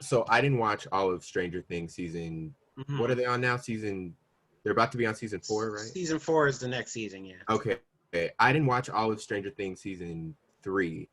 so I didn't watch all of Stranger Things season. Mhm. What are they on now? They're about to be on season 4, right? Season 4 is the next season, yeah. Okay. I didn't watch all of Stranger Things season 3,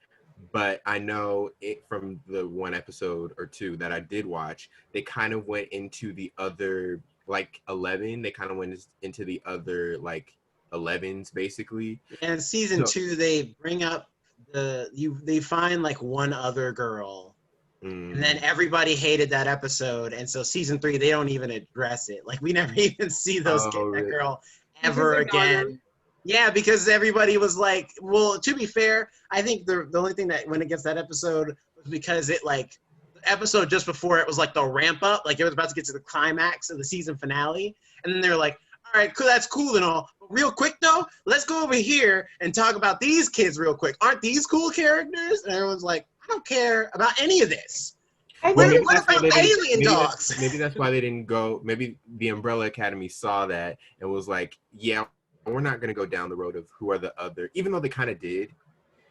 but I know it from the one episode or two that I did watch. They kind of went into the other, like 11. They kind of went into the other like 11s, basically. And season 2, they bring up they find like one other girl, and then everybody hated that episode, and so season 3 they don't even address it. Like we never even see that girl ever again. Yeah, because everybody was like, well, to be fair, I think the only thing that went against that episode was because it like the episode just before it was like the ramp up, like it was about to get to the climax of the season finale, and then they're like, all right, cool, that's cool and all, but real quick though, let's go over here and talk about these kids real quick. Aren't these cool characters? And everyone's like, I don't care about any of this. Well, what about alien dogs? Maybe that's why they didn't go. Maybe the Umbrella Academy saw that and was like, yeah, we're not going to go down the road of who are the other, even though they kind of did.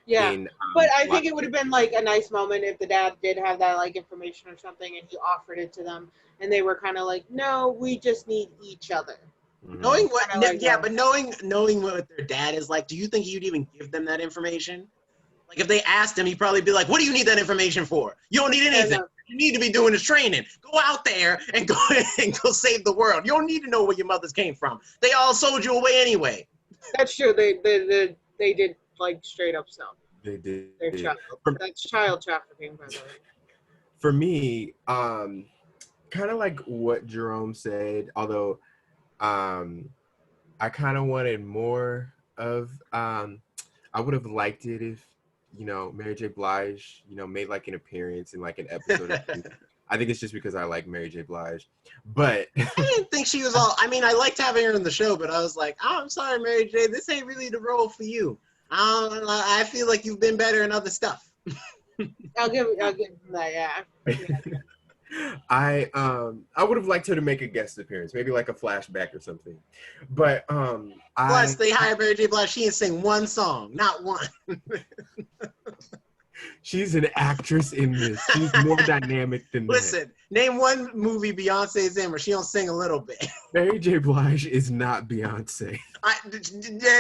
Yeah, but I think it would have been like a nice moment if the dad did have that like information or something and he offered it to them and they were kind of like, no, we just need each other. Mm-hmm. Knowing what, but knowing what their dad is like, do you think he'd even give them that information? Like if they asked him, he'd probably be like, what do you need that information for? You don't need anything. You need to be doing is training. Go out there and go save the world. You don't need to know where your mothers came from. They all sold you away anyway. That's true. They did like straight up stuff. They did. That's child trafficking, by the way. For me, kind of like what Jerome said, although I kind of wanted more of, I would have liked it if, Mary J. Blige, made like an appearance in like an episode. I think it's just because I like Mary J. Blige. But I didn't think she was all, I mean, I liked having her in the show, but I was like, oh, I'm sorry, Mary J., this ain't really the role for you. I feel like you've been better in other stuff. I'll give them that, yeah. I would have liked her to make a guest appearance, maybe like a flashback or something. But plus they hired Mary J. Blige. She didn't sing one song, not one. She's an actress in this. She's more dynamic than Listen, name one movie Beyonce's in where she don't sing a little bit. Mary J. Blige is not Beyonce.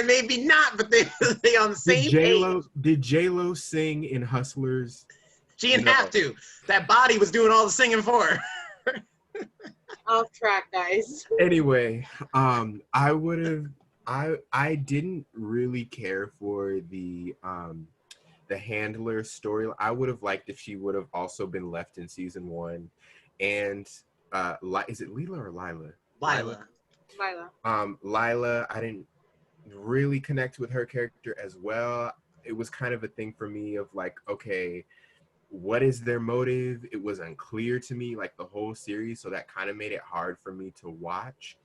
Maybe not, but they on the same page. Did J-Lo sing in Hustlers? She didn't have to. That body was doing all the singing for her. Off track, guys. Anyway, I didn't really care for the handler story. I would have liked if she would have also been left in season 1. And is it Leela or Lila? Lila, I didn't really connect with her character as well. It was kind of a thing for me of like, okay, what is their motive? It was unclear to me, like the whole series, so that kind of made it hard for me to watch.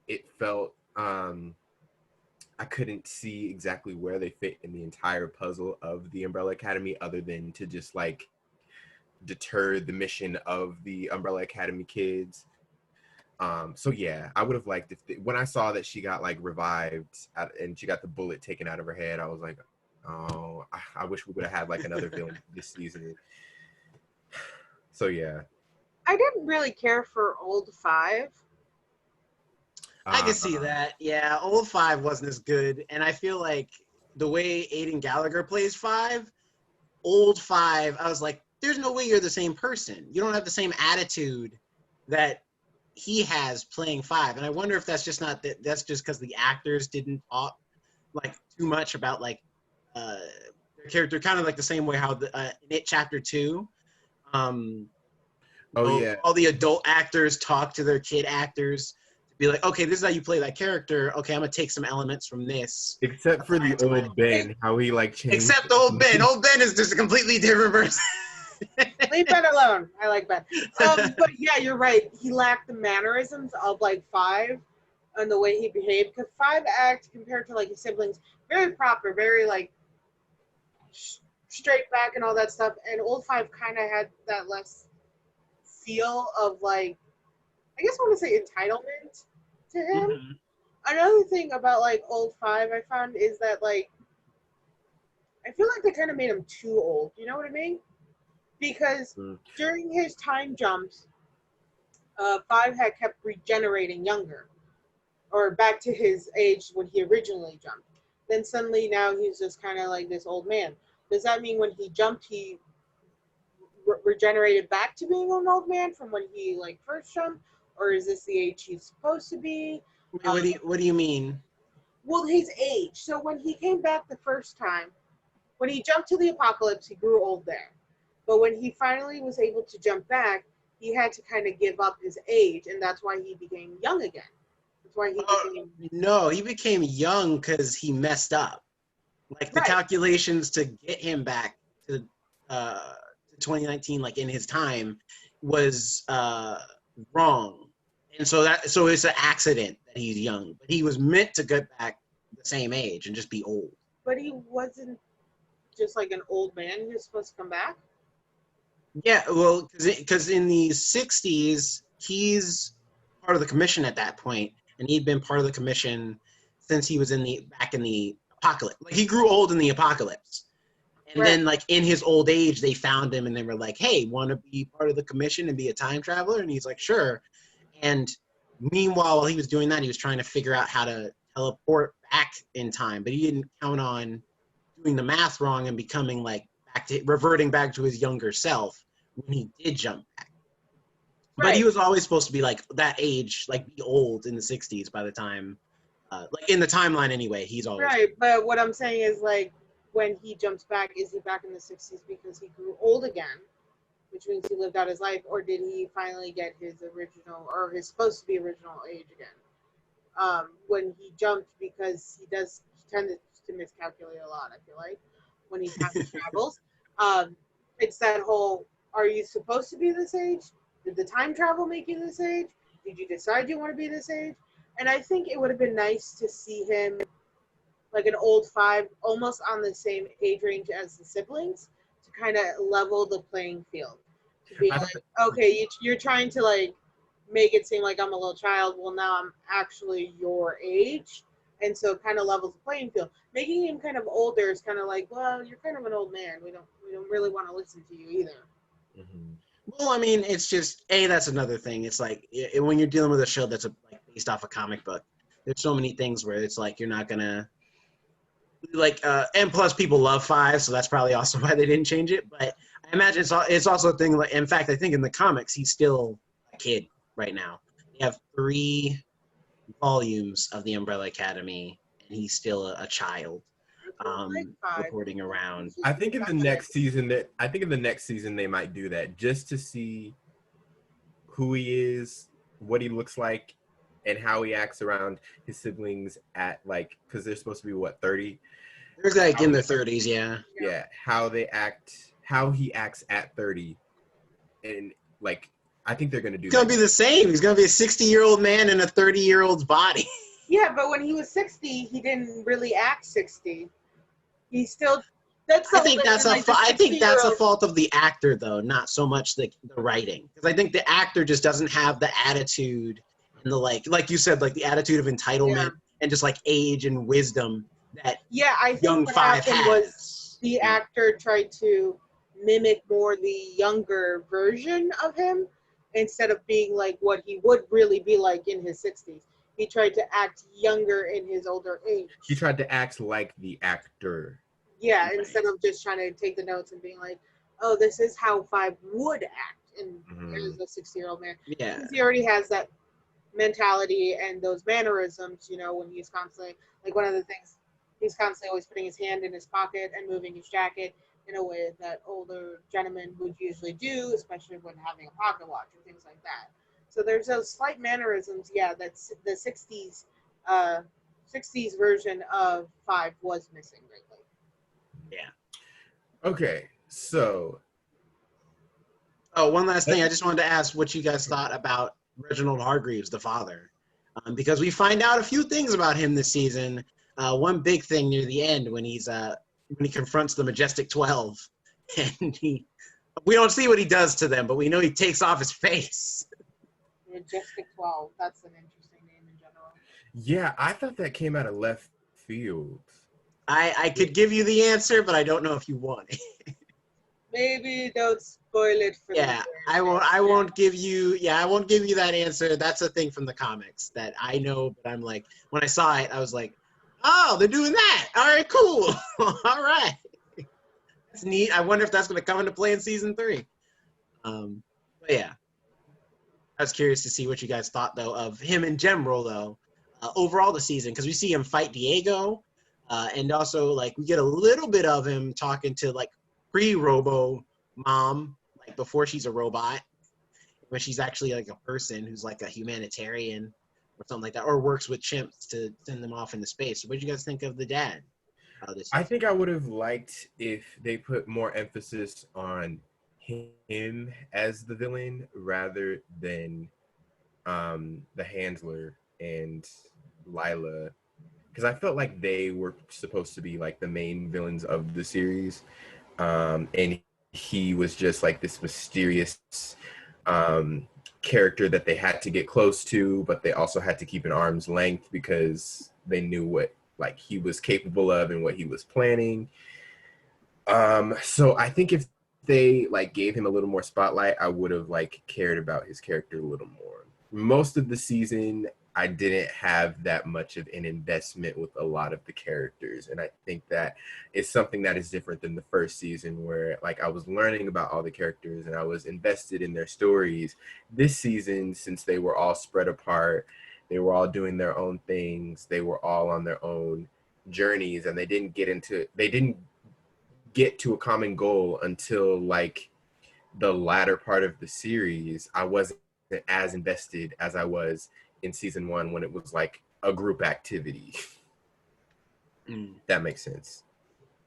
It felt I couldn't see exactly where they fit in the entire puzzle of the Umbrella Academy, other than to just like deter the mission of the Umbrella Academy kids. So yeah, I would have liked if when I saw that she got like revived and she got the bullet taken out of her head, I was like, oh, I wish we would have had like another villain this season. So yeah, I didn't really care for Old 5. I can see that. Yeah, Old 5 wasn't as good, and I feel like the way Aidan Gallagher plays 5, Old 5, I was like, there's no way you're the same person. You don't have the same attitude that he has playing 5, and I wonder if that's just not that. That's just because the actors didn't talk like too much about like their character, kind of like the same way how in It Chapter 2. All the adult actors talk to their kid actors. Be like, okay, this is how you play that character. Okay, I'm gonna take some elements from this. Except for the old Ben, how he like changed. Except old Ben. Old Ben is just a completely different person. Leave Ben alone. I like Ben. But yeah, you're right. He lacked the mannerisms of like 5. and the way he behaved. Because 5 act compared to like his siblings, very proper, very like straight back and all that stuff. And old 5 kind of had that less feel of like, I guess I want to say entitlement to him. Mhm. Another thing about like old 5 I found is that like I feel like they kind of made him too old. You know what I mean? Because during his time jumps, 5 had kept regenerating younger, or back to his age when he originally jumped. Then suddenly now he's just kind of like this old man. Does that mean when he jumped, he regenerated back to being an old man from when he like first jumped, or is this the age he's supposed to be? Wait, what do you mean? Well, his age. So when he came back the first time, when he jumped to the apocalypse, he grew old there. But when he finally was able to jump back, he had to kind of give up his age, and that's why he became young again. That's why he became No, he became young because he messed up. Like the right. calculations to get him back to 2019, like in his time, was wrong, and so it's an accident that he's young. But he was meant to get back the same age and just be old. But he wasn't just like an old man. He was supposed to come back. Yeah, well, because in the 60s, he's part of the commission at that point, and he'd been part of the commission since he was back in the apocalypse. Like he grew old in the apocalypse, and Right. then like in his old age, they found him and they were like, "Hey, want to be part of the commission and be a time traveler?" And he's like, "Sure." And meanwhile, while he was doing that, he was trying to figure out how to teleport back in time, but he didn't count on doing the math wrong and becoming like reverting back to his younger self when he did jump back. But he Right. was always supposed to be like that age, like be old in the 60s by the time, like in the timeline anyway, he's always. Right. But what I'm saying is like when he jumps back, is he back in the 60s because he grew old again, which means he lived out his life, or did he finally get his original or his supposed to be original age again? When he jumped, because he tended to miscalculate a lot. I feel like when he time travels, it's that whole: are you supposed to be this age? Did the time travel make you this age? Did you decide you want to be this age? And I think it would have been nice to see him like an old 5, almost on the same age range as the siblings, to kind of level the playing field. To be I like, thought okay, you're trying to like make it seem like I'm a little child. Well, now I'm actually your age, and so it kind of levels the playing field. Making him kind of older is kind of like, well, you're kind of an old man. We don't really want to listen to you either. Mhm. Well, I mean, it's just that's another thing. It's like when you're dealing with a show that's like based off a comic book, there's so many things where it's like you're not gonna like, and plus people love 5, so that's probably also why they didn't change it. But I imagine it's also a thing. Like, in fact, I think in the comics he's still a kid right now. They have 3 volumes of the Umbrella Academy, and he's still a child, Like 5. reporting around. I think in the next season they might do that just to see who he is, what he looks like, and how he acts around his siblings at like, because they're supposed to be what, 30? They're like in their 30s, yeah. Yeah, how they act, how he acts at 30, and like I think they're gonna do He's gonna that. be the same. He's gonna be a 60-year-old man in a 30-year-old's body. Yeah, but when he was 60, he didn't really act 60. He still. That's the I think that's like, I think that's a 60-year-old fault of the actor, though, not so much the writing. Because I think the actor just doesn't have the attitude and the like you said, like the attitude of entitlement and just like age and wisdom that Yeah, I think young what 5 happened has. was the actor tried to mimic more the younger version of him instead of being like what he would really be like in his 60s. He tried to act younger in his older age. He tried to act like the actor. Yeah, Right. instead of just trying to take the notes and being like, oh, this is how 5 would act as a 60-year-old man. Yeah. Because he already has that mentality and those mannerisms, when he's constantly, like one of the things, he's constantly always putting his hand in his pocket and moving his jacket in a way that older gentlemen would usually do, especially when having a pocket watch and things like that. So there's those slight mannerisms, that's the 60s version of 5 was missing greatly. Yeah. Okay, so. Oh, one last thing. I just wanted to ask what you guys thought about Reginald Hargreaves, the father. because we find out a few things about him this season. One big thing near the end when he confronts the Majestic 12, and we don't see what he does to them, but we know he takes off his face. Majestic 12. That's an interesting name in general. Yeah, I thought that came out of left field. I could give you the answer, but I don't know if you want it. Maybe don't spoil it for Yeah, I won't give you. Yeah, I won't give you that answer. That's a thing from the comics that I know, but I'm like, when I saw it, I was like, oh, they're doing that. All right, cool. All right, that's neat. I wonder if that's going to come into play in season 3. But yeah, I was curious to see what you guys thought though of him in general though, overall the season, because we see him fight Diego, and also like we get a little bit of him talking to like pre-Robo mom, like before she's a robot, when she's actually like a person who's like a humanitarian or something like that, or works with chimps to send them off into space. What did you guys think of the dad? I think I would have liked if they put more emphasis on him as the villain rather than the handler and Lila, because I felt like they were supposed to be like the main villains of the series, and he was just like this mysterious character that they had to get close to, but they also had to keep an arm's length because they knew what like he was capable of and what he was planning. So I think if they like gave him a little more spotlight, I would have like cared about his character a little more. Most of the season, I didn't have that much of an investment with a lot of the characters. And I think that is something that is different than the first season where like I was learning about all the characters and I was invested in their stories. This season, since they were all spread apart, they were all doing their own things, they were all on their own journeys, and they didn't get to a common goal until like the latter part of the series. I wasn't as invested as I was in season 1 when it was like a group activity. That makes sense.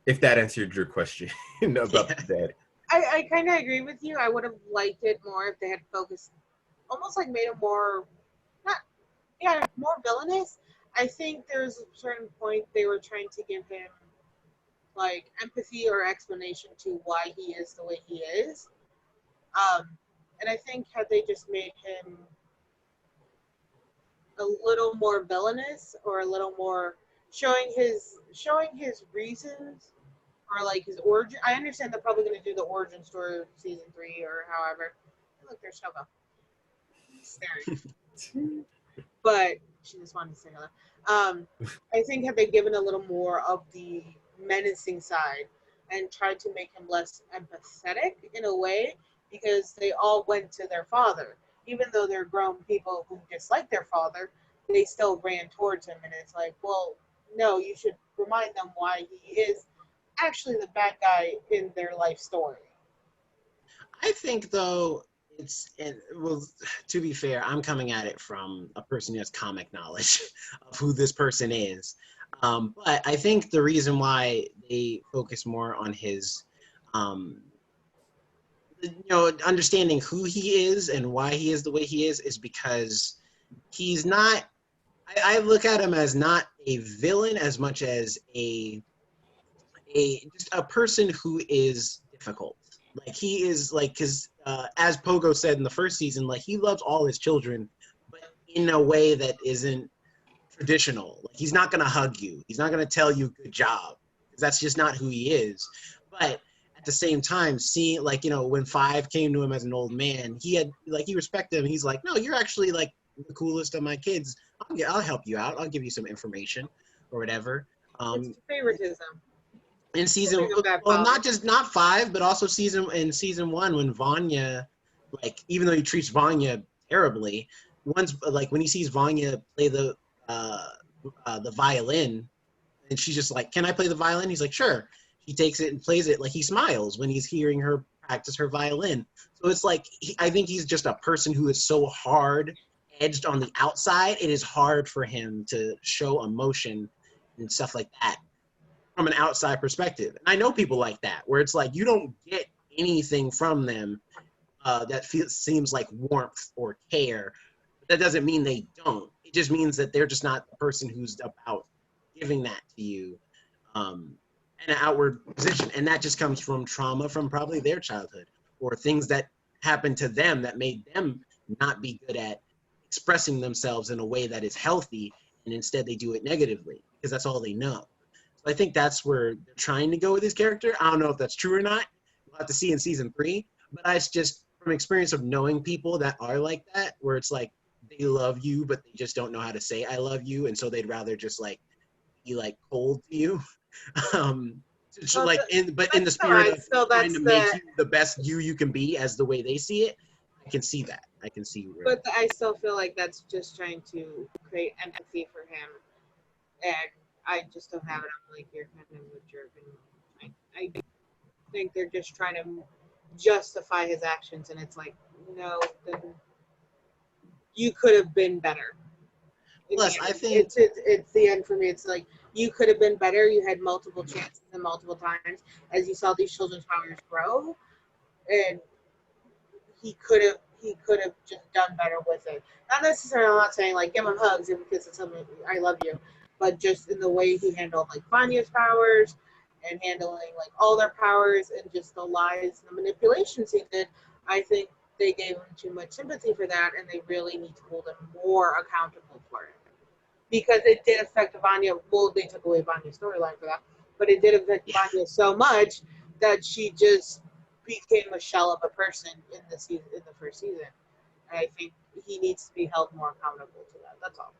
If that answered your question about that. I kind of agree with you. I would have liked it more if they had focused, almost like made it more, more villainous. I think there's a certain point they were trying to give him like empathy or explanation to why he is the way he is. And I think had they just made him a little more villainous or a little more showing his reasons or like his origin. I understand they're probably going to do the origin story of season 3 or however. Look, there's Shogo staring, but she just wanted to say hello. I think had they given a little more of the menacing side and tried to make him less empathetic in a way, because they all went to their father. Even though they're grown people who dislike their father, they still ran towards him. And it's like, well, no, you should remind them why he is actually the bad guy in their life story. I think, though, well, to be fair, I'm coming at it from a person who has comic knowledge of who this person is. But I think the reason why they focus more on his understanding who he is and why he is the way he is because he's not, I look at him as not a villain as much as just a person who is difficult. Like he is like, because as Pogo said in the first season, like he loves all his children, but in a way that isn't traditional. Like he's not going to hug you. He's not going to tell you good job, because that's just not who he is. But at the same time, seeing like, when Five came to him as an old man, he respected him. He's like, no, you're actually like the coolest of my kids. I'll help you out. I'll give you some information or whatever. It's favoritism. In season, well, not Five, but also in season 1 when Vanya, like even though he treats Vanya terribly, once like when he sees Vanya play the violin, and she's just like, "Can I play the violin?" He's like, "Sure." He takes it and plays it. Like he smiles when he's hearing her practice her violin. So it's like I think he's just a person who is so hard edged on the outside. It is hard for him to show emotion and stuff like that from an outside perspective. And I know people like that, where it's like you don't get anything from them that seems like warmth or care. But that doesn't mean they don't. It just means that they're just not the person who's about giving that to you in an outward position. And that just comes from trauma from probably their childhood or things that happened to them that made them not be good at expressing themselves in a way that is healthy. And instead they do it negatively because that's all they know. So I think that's where they're trying to go with his character. I don't know if that's true or not. We'll have to see in season 3. But I just, from experience of knowing people that are like that, where it's like they love you, but they just don't know how to say I love you. And so they'd rather just like be like cold to you. um, so Well, like but in the that's spirit alright. of So trying that's to make the. you the best you can be as the way they see it, I can see that. I can see where. But I still feel like that's just trying to create empathy for him, and I just don't have it. I'm like, you're kind of a jerk, and I think they're just trying to justify his actions, and it's like, no, then you could have been better. In the Plus, I end, think it's the end for me. It's like you could have been better. You had multiple chances and multiple times as you saw these children's powers grow, and he could have just done better with it. Not necessarily, I'm not saying like give him hugs and kisses him, I love you, but just in the way he handled like Vanya's powers and handling like all their powers and just the lies and the manipulations he did. I think they gave him too much sympathy for that, and they really need to hold him more accountable for it because it did affect Vanya. Well, they took away Vanya's storyline for that, but it did affect Vanya so much that she just became a shell of a person in the season, in the first season. And I think he needs to be held more accountable to that. That's all.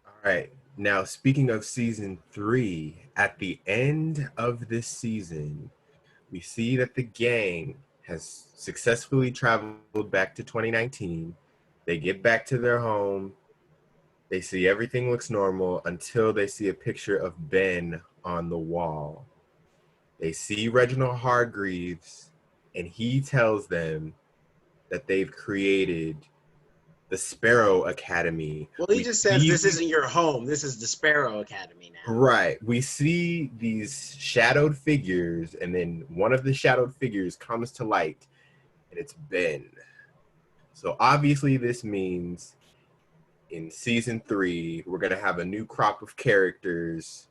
All right. Now, speaking of season 3, at the end of this season, we see that the gang has successfully traveled back to 2019. They get back to their home. They see everything looks normal until they see a picture of Ben on the wall. They see Reginald Hargreaves, and he tells them that they've created the Sparrow Academy. well, he just says this isn't your home. This is the Sparrow Academy now. Right. We see these shadowed figures, and then one of the shadowed figures comes to light, and it's Ben. So obviously this means in season 3, we're going to have a new crop of characters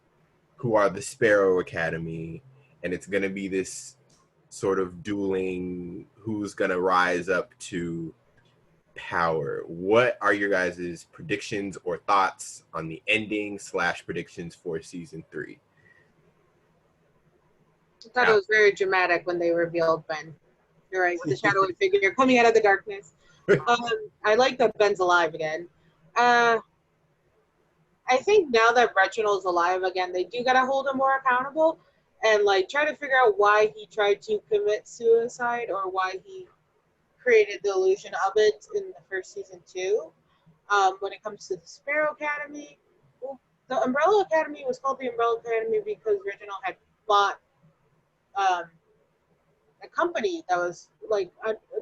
who are the Sparrow Academy, and it's going to be this sort of dueling who's going to rise up to power. What are your guys' predictions or thoughts on the ending / predictions for season 3? I thought it was very dramatic when they revealed Ben. You're right, with the shadowy figure coming out of the darkness. I like that Ben's alive again. I think now that Reginald's alive again, they do gotta hold him more accountable and like try to figure out why he tried to commit suicide or why he created the illusion of it in the first season too. When it comes to the Sparrow Academy, well, the Umbrella Academy was called the Umbrella Academy because Reginald had bought a company that was like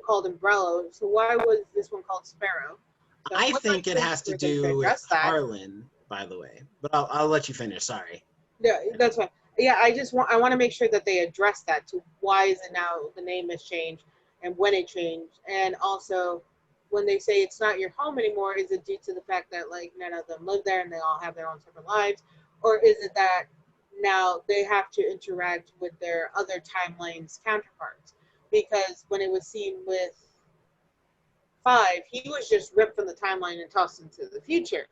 called Umbrella. So why was this one called Sparrow? So I think it has to do with that. Harlan, by the way. But I'll let you finish. Sorry. Yeah, that's fine. Yeah, I want to make sure that they address that to why is it now the name has changed and when it changed, and also when they say it's not your home anymore, is it due to the fact that like none of them live there and they all have their own separate lives, or is it that now they have to interact with their other timelines counterparts? Because when it was seen with 5, he was just ripped from the timeline and tossed into the future,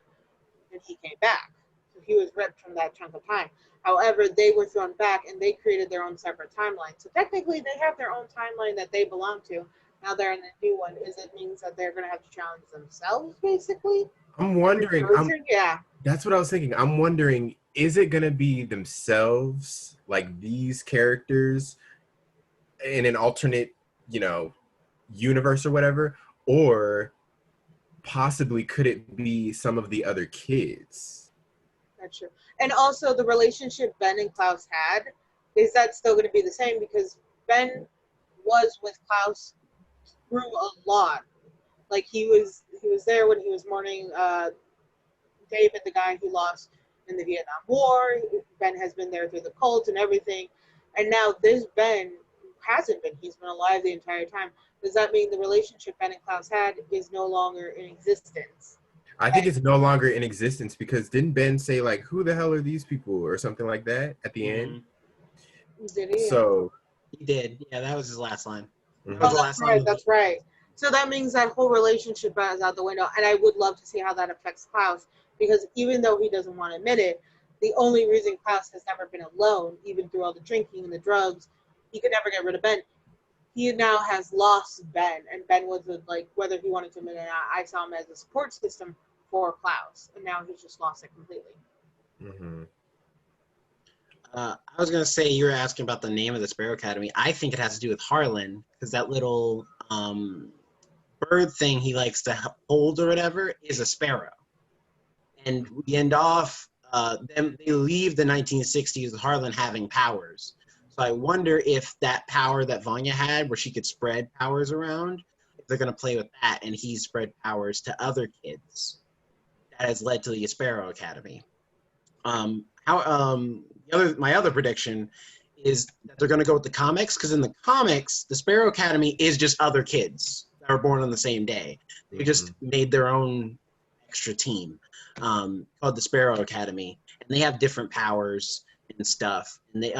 and he came back. So he was ripped from that chunk of time. However, they were thrown back and they created their own separate timeline. So technically, they have their own timeline that they belong to. Now they're in the new one. Is it means that they're going to have to challenge themselves, basically? I'm wondering. Yeah. That's what I was thinking. I'm wondering, is it going to be themselves, like these characters, in an alternate, universe or whatever? Or possibly could it be some of the other kids? That's true. And also the relationship Ben and Klaus had, is that still going to be the same? Because Ben was with Klaus through a lot. Like he was there when he was mourning David, the guy he lost in the Vietnam War. Ben has been there through the cult and everything. And now this Ben hasn't been. He's been alive the entire time. Does that mean the relationship Ben and Klaus had is no longer in existence? I think it's no longer in existence because didn't Ben say like, "Who the hell are these people?" or something like that at the end? Did he? So He did. Yeah, that was his last line. That Oh, was the mhm. that's last line. right. That's right. So that means that whole relationship is out the window, and I would love to see how that affects Klaus, because even though he doesn't want to admit it, the only reason Klaus has never been alone, even through all the drinking and the drugs, he could never get rid of Ben. He now has lost Ben, and Ben was like, whether he wanted to admit it or not, I saw him as a support system for Klaus, and now he's just lost it completely. Mhm. I was gonna say you were asking about the name of the Sparrow Academy. I think it has to do with Harlan because that little bird thing he likes to hold or whatever is a sparrow. And we end off them. They leave the 1960s with Harlan having powers. So I wonder if that power that Vanya had, where she could spread powers around, if they're gonna play with that, and he's spread powers to other kids. That has led to the Sparrow Academy. My other prediction is that they're going to go with the comics because in the comics, the Sparrow Academy is just other kids that were born on the same day. They just made their own extra team called the Sparrow Academy, and they have different powers and stuff. And they,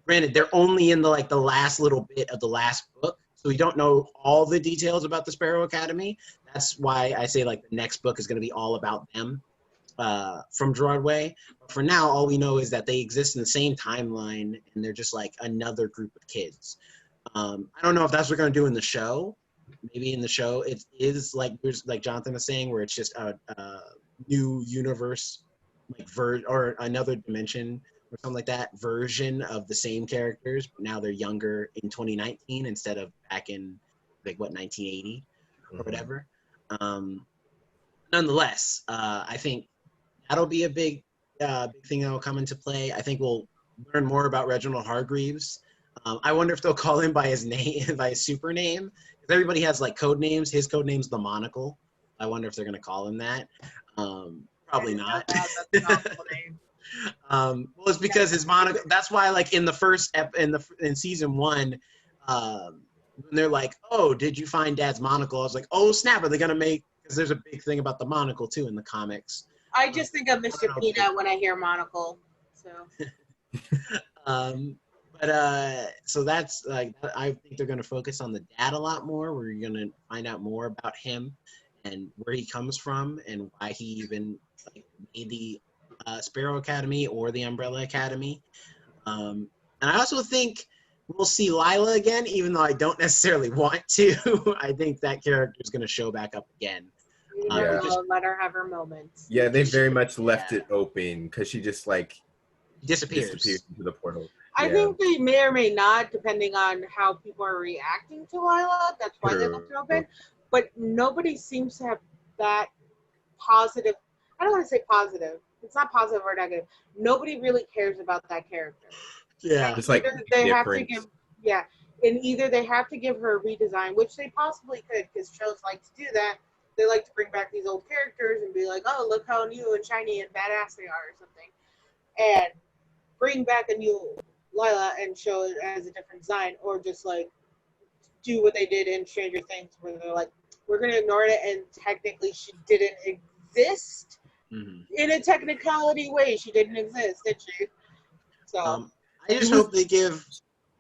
granted, they're only in the last little bit of the last book, so we don't know all the details about the Sparrow Academy. That's why I say like the next book is going to be all about them. From Gerard Way. But for now, all we know is that they exist in the same timeline, and they're just like another group of kids. I don't know if that's what we're going to do in the show. Maybe in the show it is like there's like Jonathan was saying, where it's just a new universe, like or another dimension or something like that version of the same characters, but now they're younger in 2019 instead of back in like 1980 or whatever. Nonetheless, I think that'll be a big thing that will come into play. I think we'll learn more about Reginald Hargreaves. I wonder if they'll call him by his name, by his super name, because everybody has like code names. His code name's the Monocle. I wonder if they're going to call him that. Probably not. That's an awful name. Well, it's because his monocle. That's why, like in the first in season 1, when they're like, "Oh, did you find Dad's monocle?" I was like, "Oh snap! Are they gonna make?" Because there's a big thing about the monocle too in the comics. I just think of Mr. Peanut when I hear monocle. So. So that's like I think they're gonna focus on the dad a lot more. We're gonna find out more about him and where he comes from and why he even like made the Sparrow Academy or the Umbrella Academy. And I also think we'll see Lila again, even though I don't necessarily want to. I think that character is going to show back up again. Let her have her moments. Yeah, they very much left it open because she just like disappears into the portal. I think they may or may not, depending on how people are reacting to Lila. That's why they left it open. But nobody seems to have that positive. I don't want to say positive. It's not positive or negative. Nobody really cares about that character. Yeah, it's like they have to give. Yeah, and either they have to give her a redesign, which they possibly could, because shows like to do that. They like to bring back these old characters and be like, "Oh, look how new and shiny and badass they are," or something, and bring back a new Lila and show it as a different design, or just like do what they did in Stranger Things, where they're like, "We're gonna ignore it," and technically she didn't exist in a technicality way. She didn't exist, did she? So I just hope they give.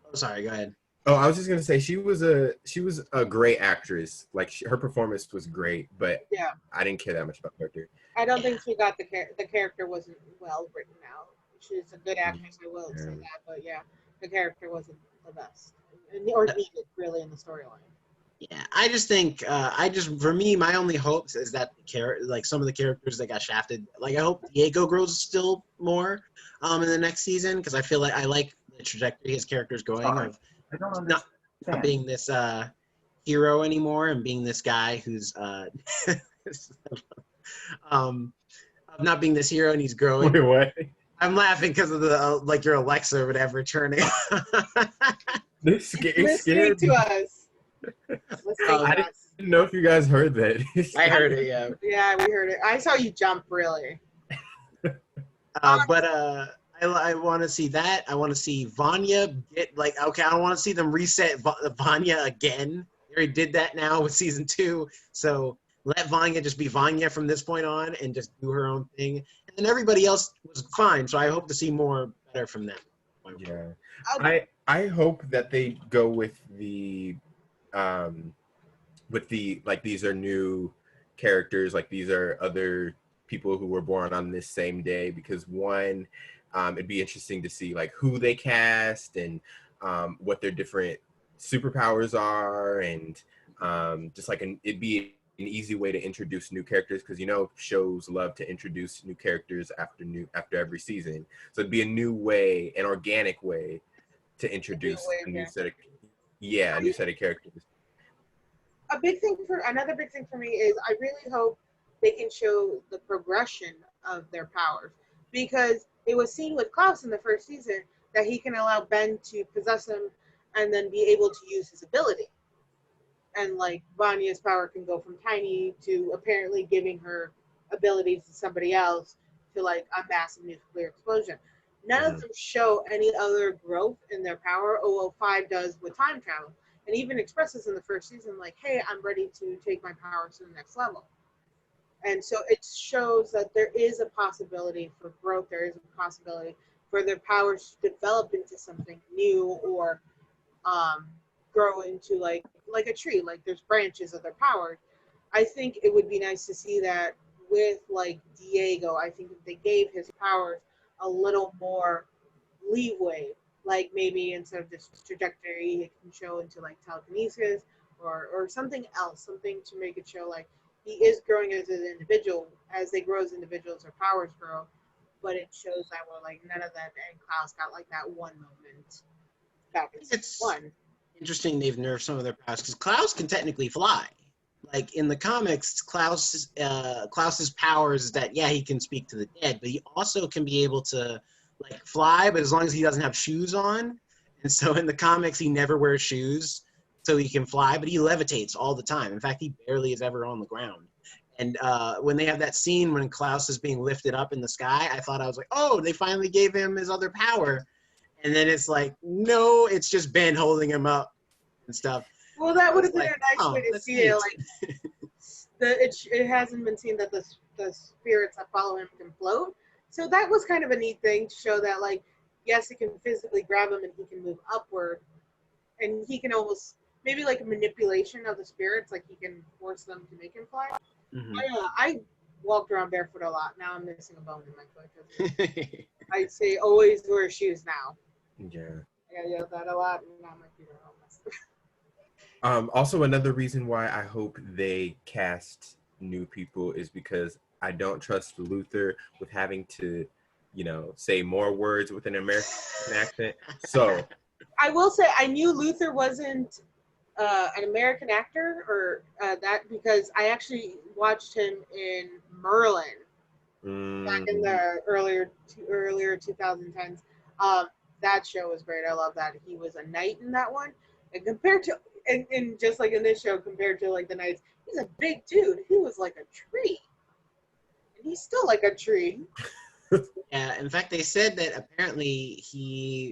Oh, sorry. Go ahead. Oh, I was just gonna say she was a great actress. Like her performance was great, but yeah, I didn't care that much about the character. I don't think she got the character wasn't well written out. She's a good actress, I will say that, but yeah, the character wasn't the best or needed really in the storyline. Yeah, I just think for me, my only hopes is that like some of the characters that got shafted, like I hope Diego grows still more in the next season, because I feel like I like the trajectory his character's going of not being this hero anymore and being this guy who's of not being this hero, and he's growing. Wait, what? I'm laughing because of the like your Alexa or whatever turning. Listening to us. I didn't know if you guys heard that. I heard it, yeah. Yeah, we heard it. I saw you jump, really. I want to see that. I want to see Vanya get like, okay, I don't want to see them reset Vanya again. They already did that now with season 2. So let Vanya just be Vanya from this point on and just do her own thing. And then everybody else was fine. So I hope to see more better from them. Yeah. I hope that they go with the like these are new characters, like these are other people who were born on this same day, because one, it'd be interesting to see like who they cast and what their different superpowers are, and just like it'd be an easy way to introduce new characters, because shows love to introduce new characters after every season. So it'd be a new way, an organic way to introduce a new set of characters. Another big thing for me is I really hope they can show the progression of their powers, because it was seen with Klaus in the first season that he can allow Ben to possess him and then be able to use his ability. And like Vanya's power can go from tiny to apparently giving her abilities to somebody else to like a massive nuclear explosion. None of them show any other growth in their power. 005 does with time travel, and even expresses in the first season like, hey, I'm ready to take my powers to the next level. And so it shows that there is a possibility for growth. There is a possibility for their powers to develop into something new, or grow into like a tree. Like there's branches of their powers. I think it would be nice to see that with like Diego. I think if they gave his powers a little more leeway, like maybe instead of just trajectory, it can show into like telekinesis or something else, something to make it show like he is growing as an individual. As they grow as individuals, their powers grow, but it shows that like none of that, and Klaus got like that one moment back in one. Interesting they've nerfed some of their powers, because Klaus can technically fly. Like in the comics, Klaus's powers is that he can speak to the dead, but he also can be able to like fly, but as long as he doesn't have shoes on. And so in the comics, he never wears shoes, so he can fly, but he levitates all the time. In fact, he barely is ever on the ground. And when they have that scene when Klaus is being lifted up in the sky, I was like, oh, they finally gave him his other power. And then it's like, no, it's just Ben holding him up and stuff. Well, that would have been a nice way to see it. Like, it hasn't been seen that the spirits that follow him can float. So that was kind of a neat thing to show that, like, yes, it can physically grab him and he can move upward. And he can almost, maybe like a manipulation of the spirits, like he can force them to make him fly. Mm-hmm. I walked around barefoot a lot. Now I'm missing a bone in my foot. I say always wear shoes now. Yeah. I yelled that a lot, and now my feet are all messed up. Also, another reason why I hope they cast new people is because I don't trust Luther with having to, say more words with an American accent. So I will say I knew Luther wasn't an American actor, or that because I actually watched him in Merlin back in the earlier 2010s. That show was great. I love that. He was a knight in that one. And compared to, and just like in this show, compared to like the knights, he's a big dude. He was like a tree. And he's still like a tree. Yeah, in fact, they said that apparently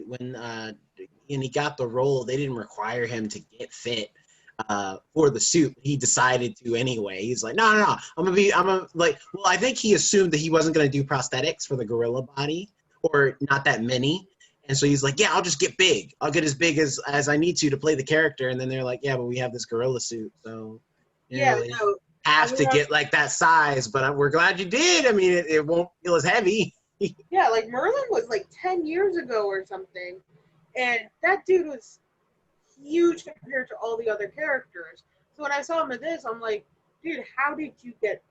when he got the role, they didn't require him to get fit for the suit. He decided to anyway. He's like, no, I think he assumed that he wasn't going to do prosthetics for the gorilla body, or not that many. And so he's like, yeah, I'll just get big. I'll get as big as I need to play the character. And then they're like, yeah, but we have this gorilla suit. So have to get like that size. But we're glad you did. I mean, it won't feel as heavy. Yeah, like Merlin was like 10 years ago or something. And that dude was huge compared to all the other characters. So when I saw him in this, I'm like, dude, how did you get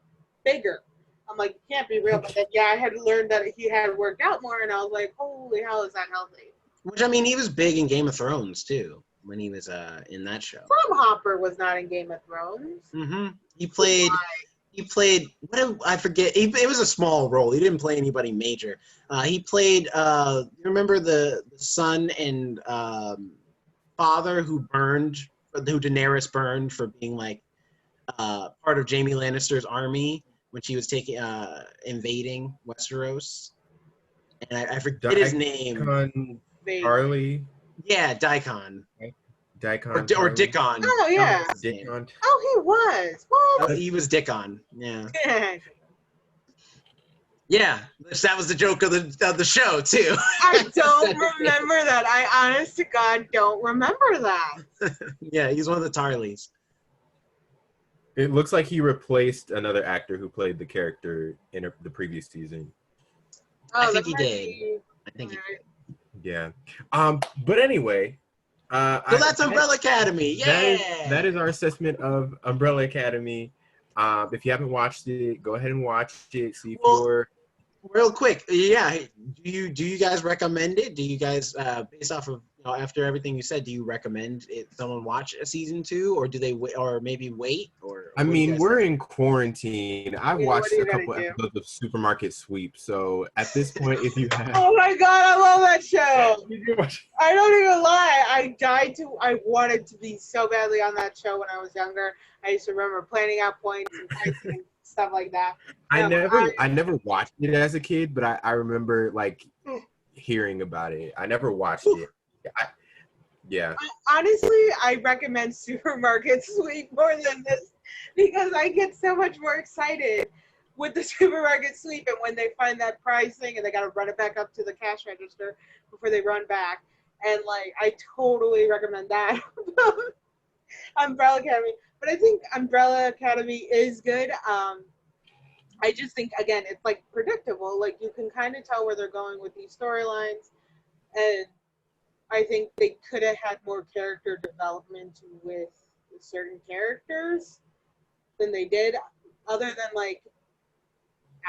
bigger? I'm like, it can't be real. But then, I had learned that he had worked out more, and I was like, holy hell, is that healthy? Which, I mean, he was big in Game of Thrones, too, when he was in that show. Hopper was not in Game of Thrones. Mm-hmm. He played, I forget, it was a small role. He didn't play anybody major. He played, remember the son and father who Daenerys burned for being, like, part of Jaime Lannister's army when she was invading Westeros, and I forget his name. Charlie. Yeah, Daikon. Daikon or Harley. Dickon. Oh, yeah. That was his name. Dickon. Oh, he was. What? He was Dickon. Yeah. I Yeah. That was the joke of the show too. don't remember that. I honest to God don't remember that. Yeah, he's one of the Tarleys. It looks like he replaced another actor who played the character in the previous season. Oh, I think that he might did. be- I think he Alright. did. Yeah. But anyway, So that's Umbrella Academy. Yeah. that is our assessment of Umbrella Academy. If you haven't watched it, go ahead and watch it. See if Well, you're real quick, yeah. Do you guys recommend it? Do you guys, based off of after everything you said, do you recommend someone watch a season 2, or do they or maybe wait? Or I what do you mean, guys we're think? in quarantine. I've Yeah, what watched are you a gonna couple do? episodes of Supermarket Sweep. So at this point, if you have, Oh my God, I love that show. you can watch. I don't even lie. I wanted to be so badly on that show when I was younger. I used to remember planning out points and pricing and stuff like that. I No, never watched it as a kid, but I remember like hearing about it. I never watched it. Yeah. Honestly, I recommend Supermarket Sweep more than this because I get so much more excited with the Supermarket Sweep, and when they find that pricing and they got to run it back up to the cash register before they run back. And like, I totally recommend that. Umbrella Academy. But I think Umbrella Academy is good. I just think, again, it's like predictable. Like, you can kind of tell where they're going with these storylines. And I think they could have had more character development with certain characters than they did. Other than, like,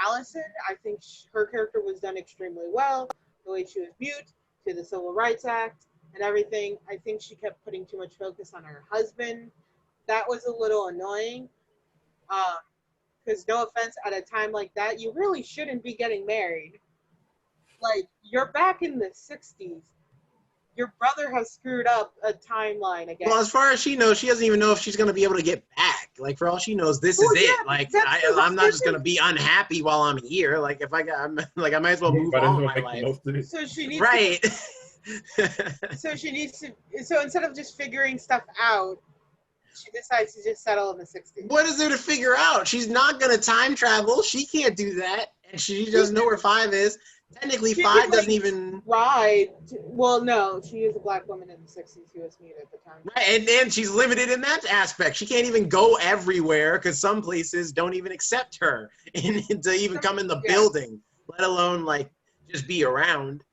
Allison, I think her character was done extremely well. The way she was mute to the Civil Rights Act and everything. I think she kept putting too much focus on her husband. That was a little annoying. Because no offense, at a time like that, you really shouldn't be getting married. Like, you're back in the 60s. Your brother has screwed up a timeline again. Well, as far as she knows, she doesn't even know if she's going to be able to get back. Like, for all she knows, this is yeah, it. Like, that's the I'm not just thing. going to be unhappy while I'm here. Like, if I got, I might as well move Might as on well with my make the life. most of it. So she needs Right. so instead of just figuring stuff out, she decides to just settle in the 60s. What is there to figure out? She's not going to time travel. She can't do that. And she doesn't know where 5 is. Technically, She 5 could, doesn't like, even... Right. Well, no, she is a black woman in the 60s who was mute at the time. Right, and she's limited in that aspect. She can't even go everywhere because some places don't even accept her to even come in the building, let alone, like, just be around.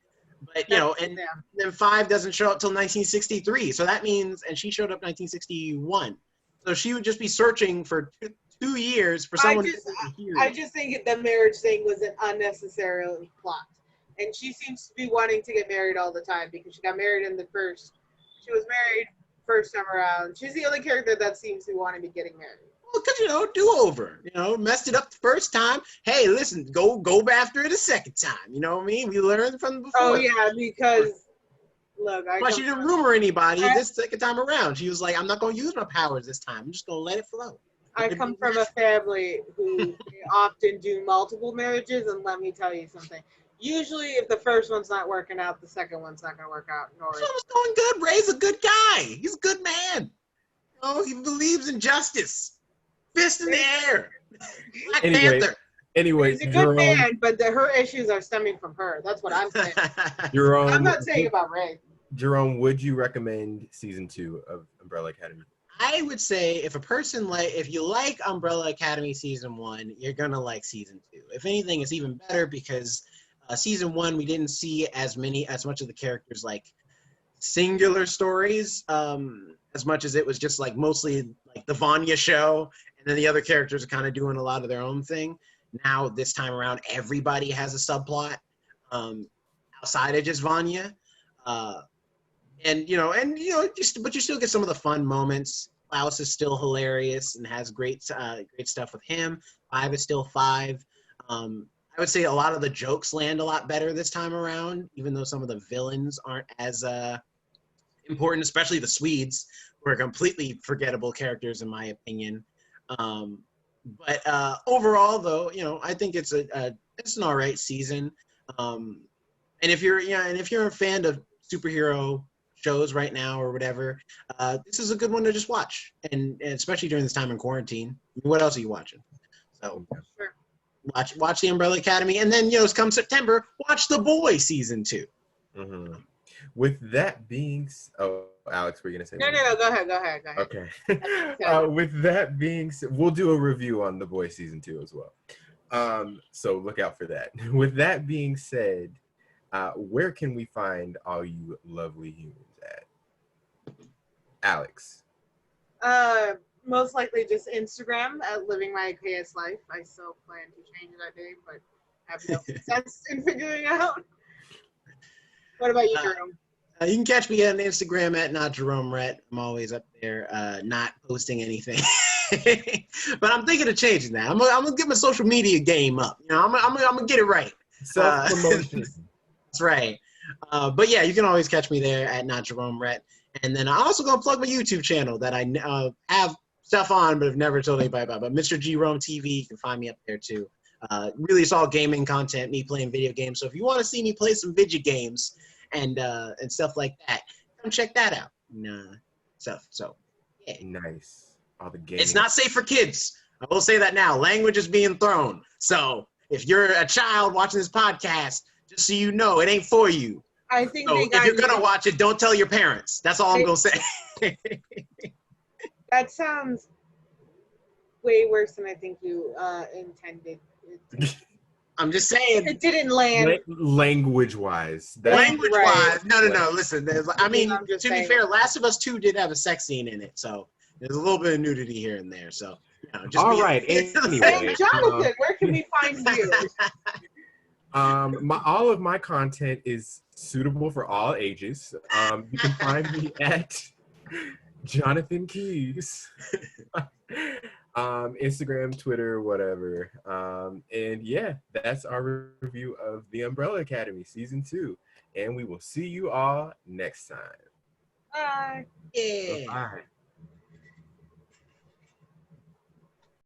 But, and then 5 doesn't show up till 1963. So that means, and she showed up 1961. So she would just be searching for 2 years for someone to hear. I just think the marriage thing was an unnecessary plot. And she seems to be wanting to get married all the time because she got married in the first. She was married first time around. She's the only character that seems to want to be getting married. Well, because, do-over. Messed it up the first time. Hey, listen, go after it a second time. You know what I mean? We learned from before. Oh, yeah, because, look, But she didn't rumor anybody this second time around. She was like, I'm not going to use my powers this time. I'm just going to let it flow. I come from a family who often do multiple marriages, and let me tell you something. Usually, if the first one's not working out, the second one's not going to work out. First one was going good. Ray's a good guy. He's a good man. He believes in justice. Fist in the air. Black Panther. Anyway, he's a good man, but her issues are stemming from her. That's what I'm saying. Jerome, I'm not saying about Ray. Jerome, would you recommend season 2 of Umbrella Academy? I would say if you like Umbrella Academy season 1, you're gonna like season 2. If anything, it's even better because season 1 we didn't see as much of the characters like singular stories, as much as it was just like mostly like the Vanya show, and then the other characters are kind of doing a lot of their own thing. Now this time around, everybody has a subplot outside of just Vanya. But you still get some of the fun moments. Klaus is still hilarious and has great stuff with him. 5 is still 5. I would say a lot of the jokes land a lot better this time around, even though some of the villains aren't as important, especially the Swedes, who are completely forgettable characters in my opinion. But overall, though, I think it's it's an alright season. And if you're a fan of superhero shows right now or whatever, this is a good one to just watch, and especially during this time in quarantine. What else are you watching? So Sure. watch the Umbrella Academy, and then come September, watch The Boys season 2. Mm-hmm. With that being, oh, Alex, were you gonna say? No, go ahead. Okay. With that being said, we'll do a review on The Boys season 2 as well. So look out for that. With that being said, where can we find all you lovely humans at? Alex. Most likely just Instagram at Living My KS Life. I still plan to change that name, but have no success in figuring out. What about you, Jerome? You can catch me on Instagram at not Jerome Rhett. I'm always up there, not posting anything. But I'm thinking of changing that. I'm gonna get my social media game up. I'm gonna get it right. Self-promotion. That's right. But yeah, you can always catch me there at not Jerome Rhett. And then I'm also gonna plug my YouTube channel that I have stuff on, but have never told anybody about. But Mr. Jerome TV, you can find me up there too. Really, it's all gaming content, me playing video games. So if you want to see me play some video games and stuff like that, come check that out. So yeah. Nice. All the gaming. It's not safe for kids. I will say that now. Language is being thrown. So if you're a child watching this podcast, just so you know, it ain't for you. I think so if you're gonna watch it, don't tell your parents. That's all I'm gonna say. That sounds way worse than I think you intended. I'm just saying. It didn't land. Language-wise. Language-wise. No. Listen, I mean, to saying. be fair, Last of Us 2 did have a sex scene in it, so there's a little bit of nudity here and there. So, just all right. Anyway, Jonathan, where can we find you? All of my content is suitable for all ages. You can find me at Jonathan Keys. Instagram, Twitter, whatever. And yeah, that's our review of The Umbrella Academy Season 2. And we will see you all next time. Bye. Yeah. Bye.